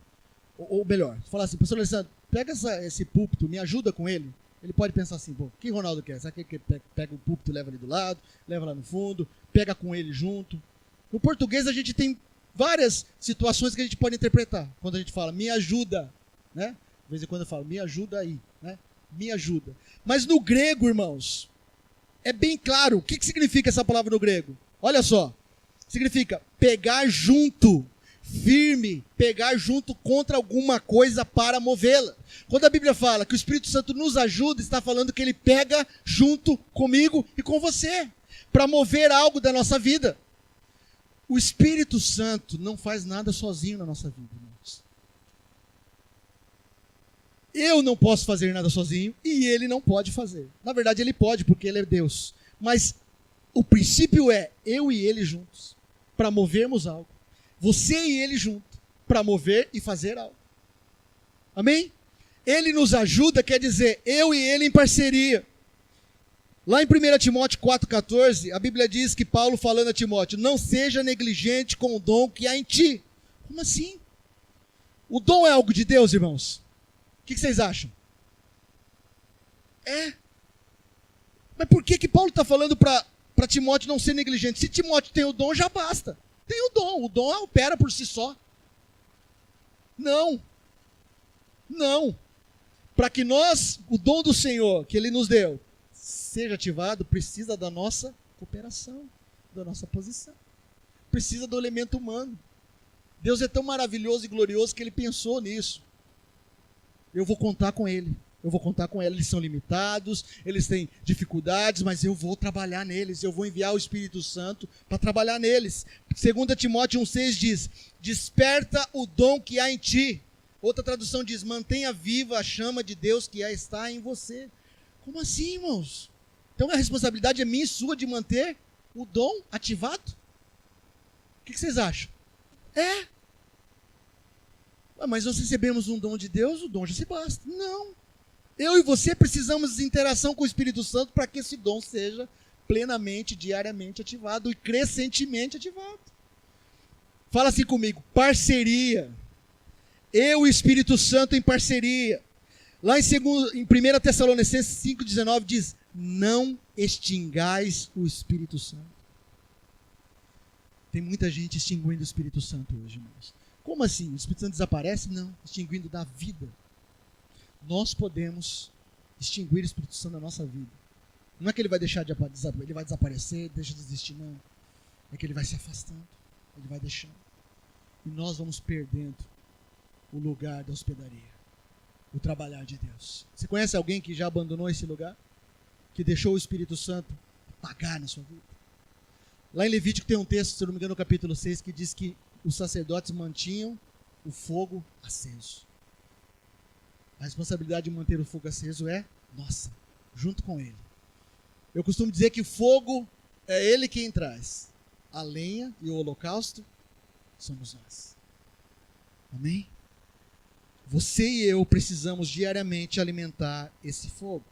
Ou melhor, falar assim, pastor Alessandro, pega esse púlpito, me ajuda com ele. Ele pode pensar assim, pô, o que Ronaldo quer? Será que ele pega o púlpito e leva ali do lado, leva lá no fundo, pega com ele junto? No português a gente tem várias situações que a gente pode interpretar. Quando a gente fala, me ajuda, né? De vez em quando eu falo, me ajuda aí, né? Me ajuda. Mas no grego, irmãos, é bem claro. O que significa essa palavra no grego? Olha só. Significa pegar junto, firme, pegar junto contra alguma coisa para movê-la. Quando a Bíblia fala que o Espírito Santo nos ajuda, está falando que Ele pega junto comigo e com você, para mover algo da nossa vida. O Espírito Santo não faz nada sozinho na nossa vida, irmãos. Eu não posso fazer nada sozinho e Ele não pode fazer. Na verdade, Ele pode, porque Ele é Deus. Mas o princípio é eu e Ele juntos, para movermos algo. Você e Ele junto, para mover e fazer algo. Amém? Ele nos ajuda, quer dizer, eu e Ele em parceria. Lá em 1 Timóteo 4,14, a Bíblia diz que Paulo falando a Timóteo, não seja negligente com o dom que há em ti. Como assim? O dom é algo de Deus, irmãos? O que vocês acham? É. Mas por que Paulo está falando para Timóteo não ser negligente? Se Timóteo tem o dom, já basta. Tem o dom opera por si só. Não. Para que o dom do Senhor, que Ele nos deu, seja ativado, precisa da nossa cooperação, da nossa posição. Precisa do elemento humano. Deus é tão maravilhoso e glorioso que Ele pensou nisso. Eu vou contar com Ele. Eu vou contar com ela, eles são limitados, eles têm dificuldades, mas eu vou trabalhar neles, eu vou enviar o Espírito Santo para trabalhar neles. 2 Timóteo 1,6 diz, desperta o dom que há em ti. Outra tradução diz, mantenha viva a chama de Deus que está em você. Como assim, irmãos? Então a responsabilidade é minha e sua de manter o dom ativado? O que vocês acham? Mas nós recebemos um dom de Deus, o dom já se basta. Não. Eu e você precisamos de interação com o Espírito Santo para que esse dom seja plenamente, diariamente ativado e crescentemente ativado. Fala assim comigo, parceria. Eu e o Espírito Santo em parceria. Lá em 1 Tessalonicenses 5,19 diz, não extingais o Espírito Santo. Tem muita gente extinguindo o Espírito Santo hoje, irmãos. Como assim? O Espírito Santo desaparece? Não, extinguindo da vida. Nós podemos extinguir o Espírito Santo na nossa vida. Não é que ele vai deixar ele vai desaparecer, deixa de existir, não. É que ele vai se afastando, ele vai deixando. E nós vamos perdendo o lugar da hospedaria, o trabalhar de Deus. Você conhece alguém que já abandonou esse lugar? Que deixou o Espírito Santo apagar na sua vida? Lá em Levítico tem um texto, se eu não me engano, no capítulo 6, que diz que os sacerdotes mantinham o fogo aceso. A responsabilidade de manter o fogo aceso é nossa, junto com Ele. Eu costumo dizer que fogo é Ele quem traz a lenha e o holocausto, somos nós. Amém? Você e eu precisamos diariamente alimentar esse fogo.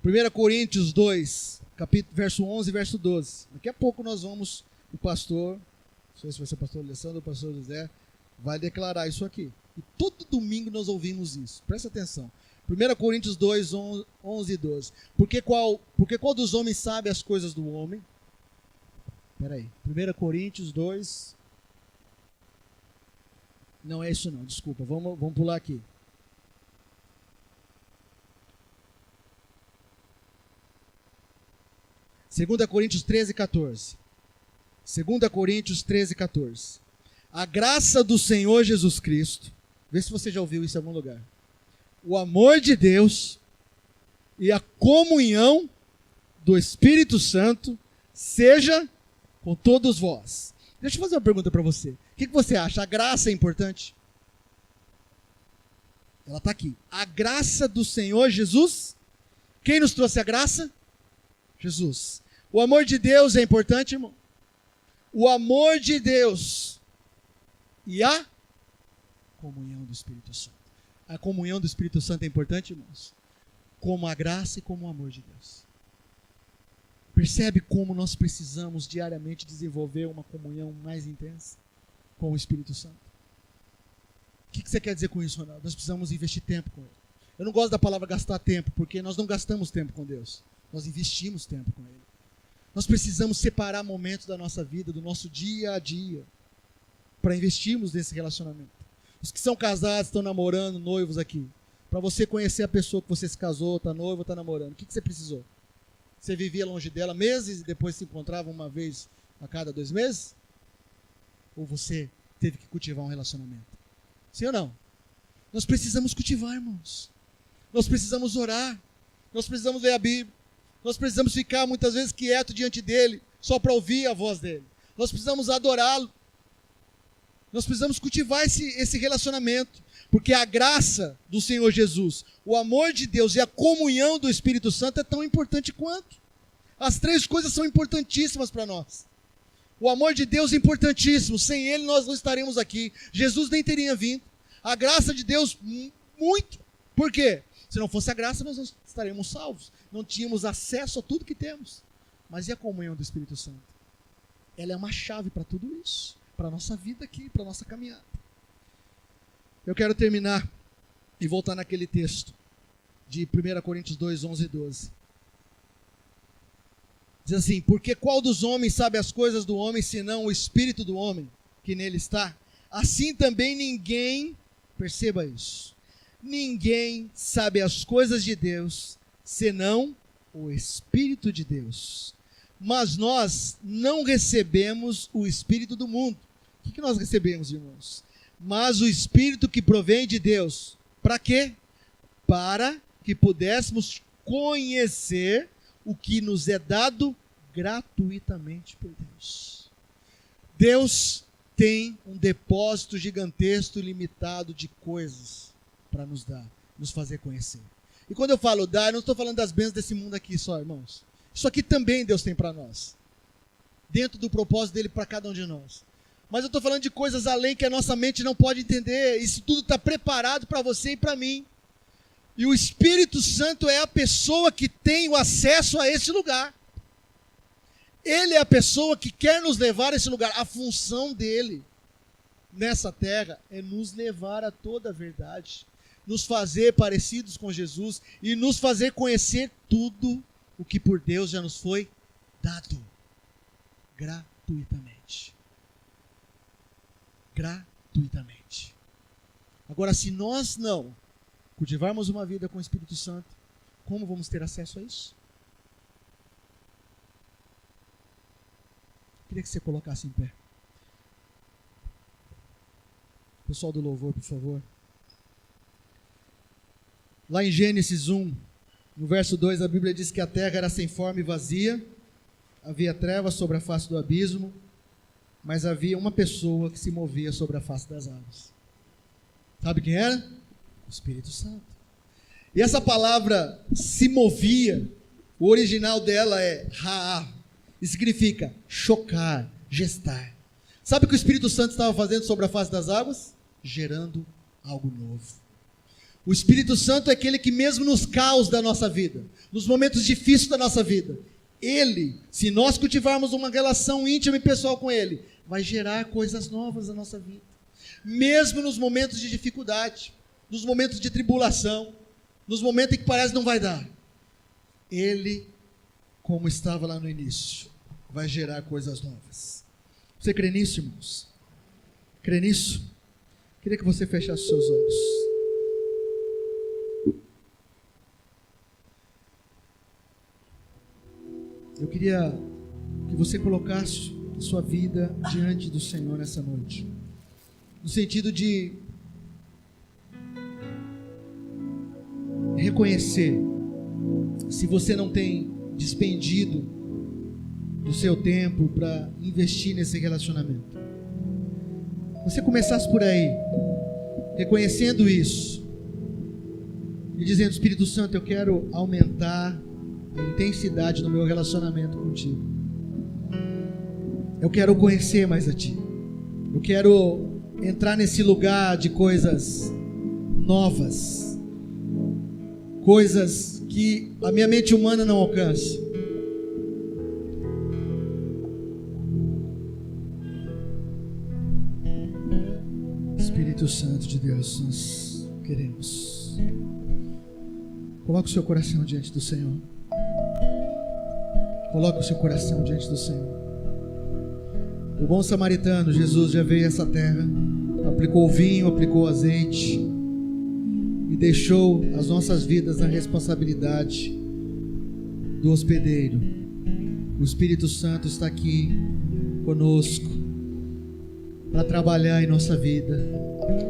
1 Coríntios 2, verso 11 e verso 12. Daqui a pouco nós vamos, o pastor, não sei se vai ser o pastor Alessandro ou o pastor José, vai declarar isso aqui. E todo domingo nós ouvimos isso. Presta atenção. 1 Coríntios 2, 11 e 12. Porque qual dos homens sabe as coisas do homem? Espera aí. 1 Coríntios 2... Não é isso não, desculpa. Vamos pular aqui. Segunda Coríntios 13, 14. 2 Coríntios 13, 14. A graça do Senhor Jesus Cristo, vê se você já ouviu isso em algum lugar. O amor de Deus e a comunhão do Espírito Santo seja com todos vós. Deixa eu fazer uma pergunta para você. O que você acha? A graça é importante? Ela está aqui. A graça do Senhor Jesus. Quem nos trouxe a graça? Jesus. O amor de Deus é importante, irmão? O amor de Deus e a comunhão do Espírito Santo. A comunhão do Espírito Santo é importante, irmãos? Como a graça e como o amor de Deus. Percebe como nós precisamos diariamente desenvolver uma comunhão mais intensa com o Espírito Santo? O que você quer dizer com isso, Ronaldo? Nós precisamos investir tempo com Ele. Eu não gosto da palavra gastar tempo, porque nós não gastamos tempo com Deus. Nós investimos tempo com Ele. Nós precisamos separar momentos da nossa vida, do nosso dia a dia, para investirmos nesse relacionamento. Os que são casados, estão namorando, noivos aqui. Para você conhecer a pessoa que você se casou, está noivo, está namorando. O que você precisou? Você vivia longe dela meses e depois se encontrava uma vez a cada 2 meses? Ou você teve que cultivar um relacionamento? Sim ou não? Nós precisamos cultivar, irmãos. Nós precisamos orar. Nós precisamos ler a Bíblia. Nós precisamos ficar muitas vezes quieto diante dele, só para ouvir a voz dele. Nós precisamos adorá-lo. Nós precisamos cultivar esse relacionamento. Porque a graça do Senhor Jesus, o amor de Deus e a comunhão do Espírito Santo é tão importante quanto. As 3 coisas são importantíssimas para nós. O amor de Deus é importantíssimo. Sem Ele nós não estaremos aqui. Jesus nem teria vindo. A graça de Deus, muito. Por quê? Se não fosse a graça, nós não estaremos salvos. Não tínhamos acesso a tudo que temos. Mas e a comunhão do Espírito Santo? Ela é uma chave para tudo isso. Para a nossa vida aqui, para a nossa caminhada. Eu quero terminar e voltar naquele texto de 1 Coríntios 2, 11 e 12. Diz assim: porque qual dos homens sabe as coisas do homem, senão o espírito do homem que nele está? Assim também ninguém, perceba isso, ninguém sabe as coisas de Deus, senão o Espírito de Deus. Mas nós não recebemos o Espírito do mundo. O que nós recebemos, irmãos? Mas o Espírito que provém de Deus. Para quê? Para que pudéssemos conhecer o que nos é dado gratuitamente por Deus. Deus tem um depósito gigantesco e limitado de coisas para nos dar, nos fazer conhecer. E quando eu falo dar, eu não estou falando das bênçãos desse mundo aqui só, irmãos. Isso aqui também Deus tem para nós. Dentro do propósito dele para cada um de nós. Mas eu estou falando de coisas além que a nossa mente não pode entender. Isso tudo está preparado para você e para mim. E o Espírito Santo é a pessoa que tem o acesso a esse lugar. Ele é a pessoa que quer nos levar a esse lugar. A função dele nessa terra é nos levar a toda a verdade. Nos fazer parecidos com Jesus e nos fazer conhecer tudo o que por Deus já nos foi dado. Gratuitamente. Gratuitamente. Agora, se nós não cultivarmos uma vida com o Espírito Santo, como vamos ter acesso a isso? Queria que você colocasse em pé. Pessoal do louvor, por favor. Lá em Gênesis 1, no verso 2, a Bíblia diz que a terra era sem forma e vazia, havia trevas sobre a face do abismo, mas havia uma pessoa que se movia sobre a face das águas. Sabe quem era? O Espírito Santo. E essa palavra se movia O original dela é Ra'á, e significa chocar, gestar. Sabe o que o Espírito Santo estava fazendo sobre a face das águas? Gerando algo novo. O Espírito Santo é aquele que mesmo nos caos da nossa vida, nos momentos difíceis da nossa vida, Ele, se nós cultivarmos uma relação íntima e pessoal com Ele, vai gerar coisas novas na nossa vida. Mesmo nos momentos de dificuldade, nos momentos de tribulação, nos momentos em que parece que não vai dar, Ele, como estava lá no início, vai gerar coisas novas. Você crê nisso, irmãos? Crê nisso? Queria que você fechasse os seus olhos. Eu queria que você colocasse a sua vida diante do Senhor nessa noite. No sentido de reconhecer se você não tem despendido do seu tempo para investir nesse relacionamento. Você começasse por aí, reconhecendo isso e dizendo: Espírito Santo, eu quero aumentar a intensidade no meu relacionamento contigo. Eu quero conhecer mais a Ti. Eu quero entrar nesse lugar de coisas novas, coisas que a minha mente humana não alcança. Espírito Santo de Deus, nós queremos. Coloque o seu coração diante do Senhor. Coloque o seu coração diante do Senhor. O bom samaritano, Jesus, já veio a essa terra, aplicou o vinho, aplicou o azeite e deixou as nossas vidas na responsabilidade do hospedeiro. O Espírito Santo está aqui conosco para trabalhar em nossa vida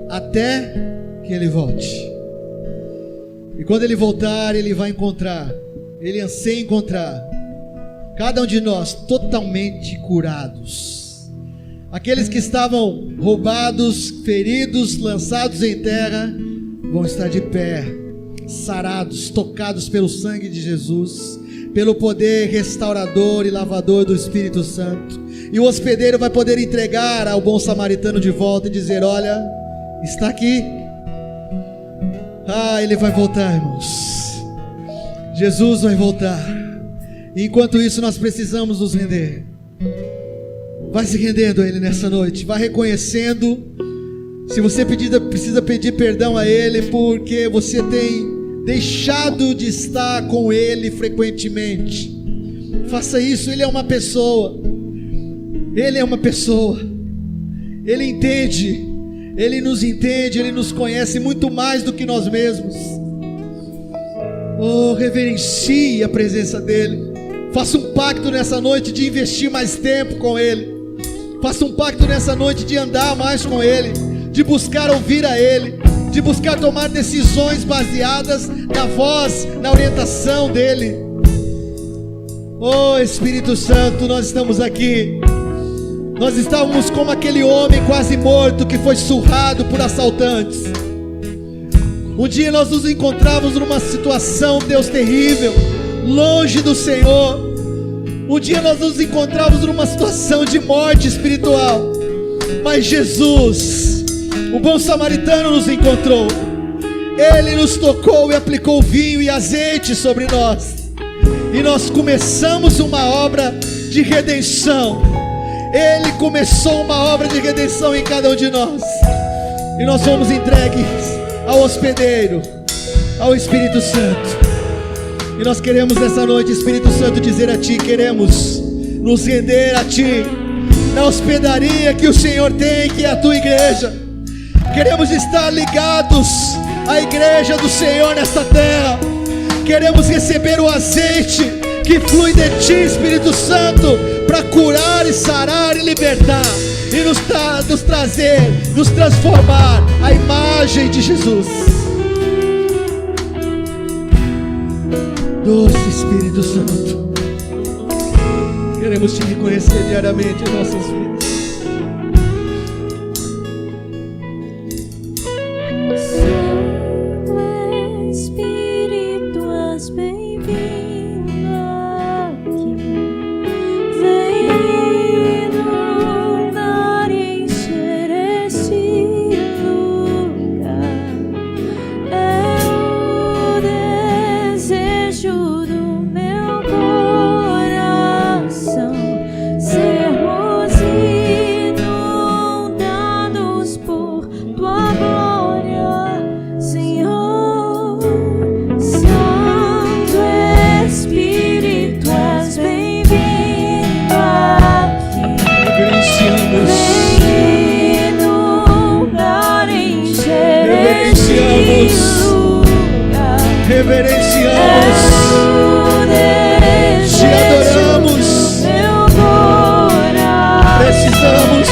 até que Ele volte. E quando Ele voltar, Ele vai encontrar, Ele anseia encontrar cada um de nós totalmente curados. Aqueles que estavam roubados, feridos, lançados em terra, vão estar de pé, sarados, tocados pelo sangue de Jesus, pelo poder restaurador e lavador do Espírito Santo. E o hospedeiro vai poder entregar ao bom samaritano de volta e dizer: olha, está aqui. Ele vai voltar, irmãos. Jesus vai voltar. E enquanto isso, nós precisamos nos render. Vai se rendendo a Ele nessa noite. Vai reconhecendo. Se você precisa pedir perdão a Ele porque você tem deixado de estar com Ele frequentemente, faça isso. Ele é uma pessoa. Ele é uma pessoa. Ele entende. Ele nos entende. Ele nos conhece muito mais do que nós mesmos. Reverencie a presença dEle. Faça um pacto nessa noite de investir mais tempo com Ele. Faça um pacto nessa noite de andar mais com Ele, de buscar ouvir a Ele, de buscar tomar decisões baseadas na voz, na orientação dEle. Espírito Santo, nós estamos aqui. Nós estávamos como aquele homem quase morto que foi surrado por assaltantes. Um dia nós nos encontrávamos numa situação, Deus, terrível, longe do Senhor. Um dia nós nos encontrávamos numa situação de morte espiritual, mas Jesus, o bom samaritano, nos encontrou. Ele nos tocou e aplicou vinho e azeite sobre nós, e nós começamos uma obra de redenção. Ele começou uma obra de redenção em cada um de nós, e nós fomos entregues ao hospedeiro, ao Espírito Santo. E nós queremos nessa noite, Espírito Santo, dizer a Ti: queremos nos render a Ti, na hospedaria que o Senhor tem, que é a Tua igreja. Queremos estar ligados à igreja do Senhor nesta terra. Queremos receber o azeite que flui de Ti, Espírito Santo, para curar e sarar e libertar, e nos trazer, nos transformar à imagem de Jesus. Doce Espírito Santo, queremos Te reconhecer diariamente em nossas vidas. Santo Espírito, és bem-vindo reverenciamos, te adoramos, precisamos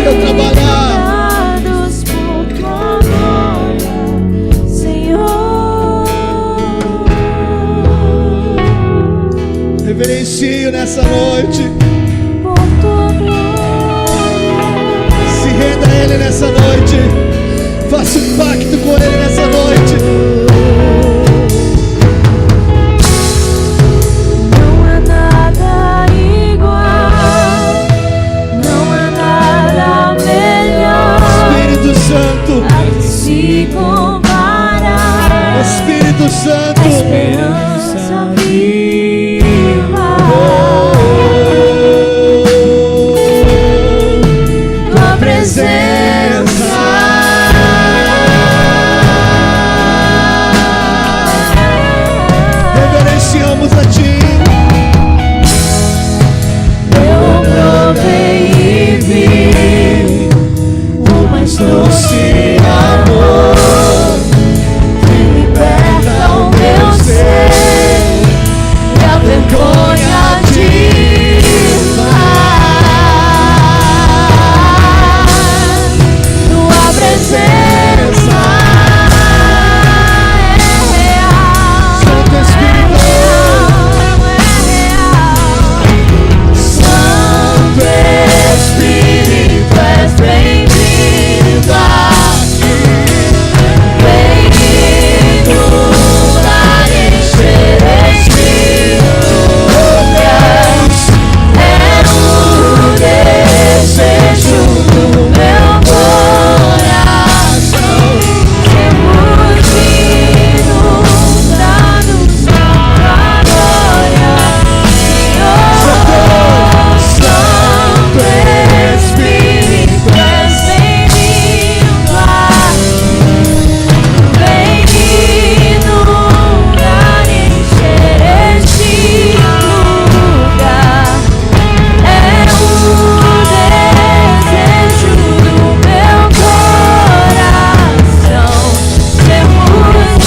teu trabalhar. Reverencio nessa noite. Se renda a Ele nessa noite. Faça um pacto com Ele nessa noite. Não há nada igual, não há nada melhor. Espírito Santo, A que se compara. Espírito Santo, A esperança viva. Tua presença. Reverenciamos a Ti. Eu provei e vi o mais doce amor que liberta o meu ser e a vergonha de tua presença é real. Santo Espírito, Santo Espírito, és bem-vindo aqui. Bem-vindo a encher este lugar. É o desejo do meu coração. Sermos inundados com tua glória, Senhor. Santo Espírito, és bem-vindo aqui. Bem-vindo a encher este lugar. É o desejo do meu coração. Sermos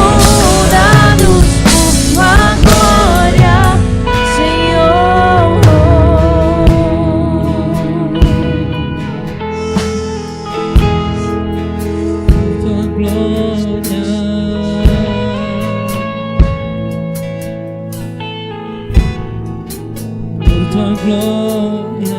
inundados por tua glória, Senhor. Tua glória, por tua glória,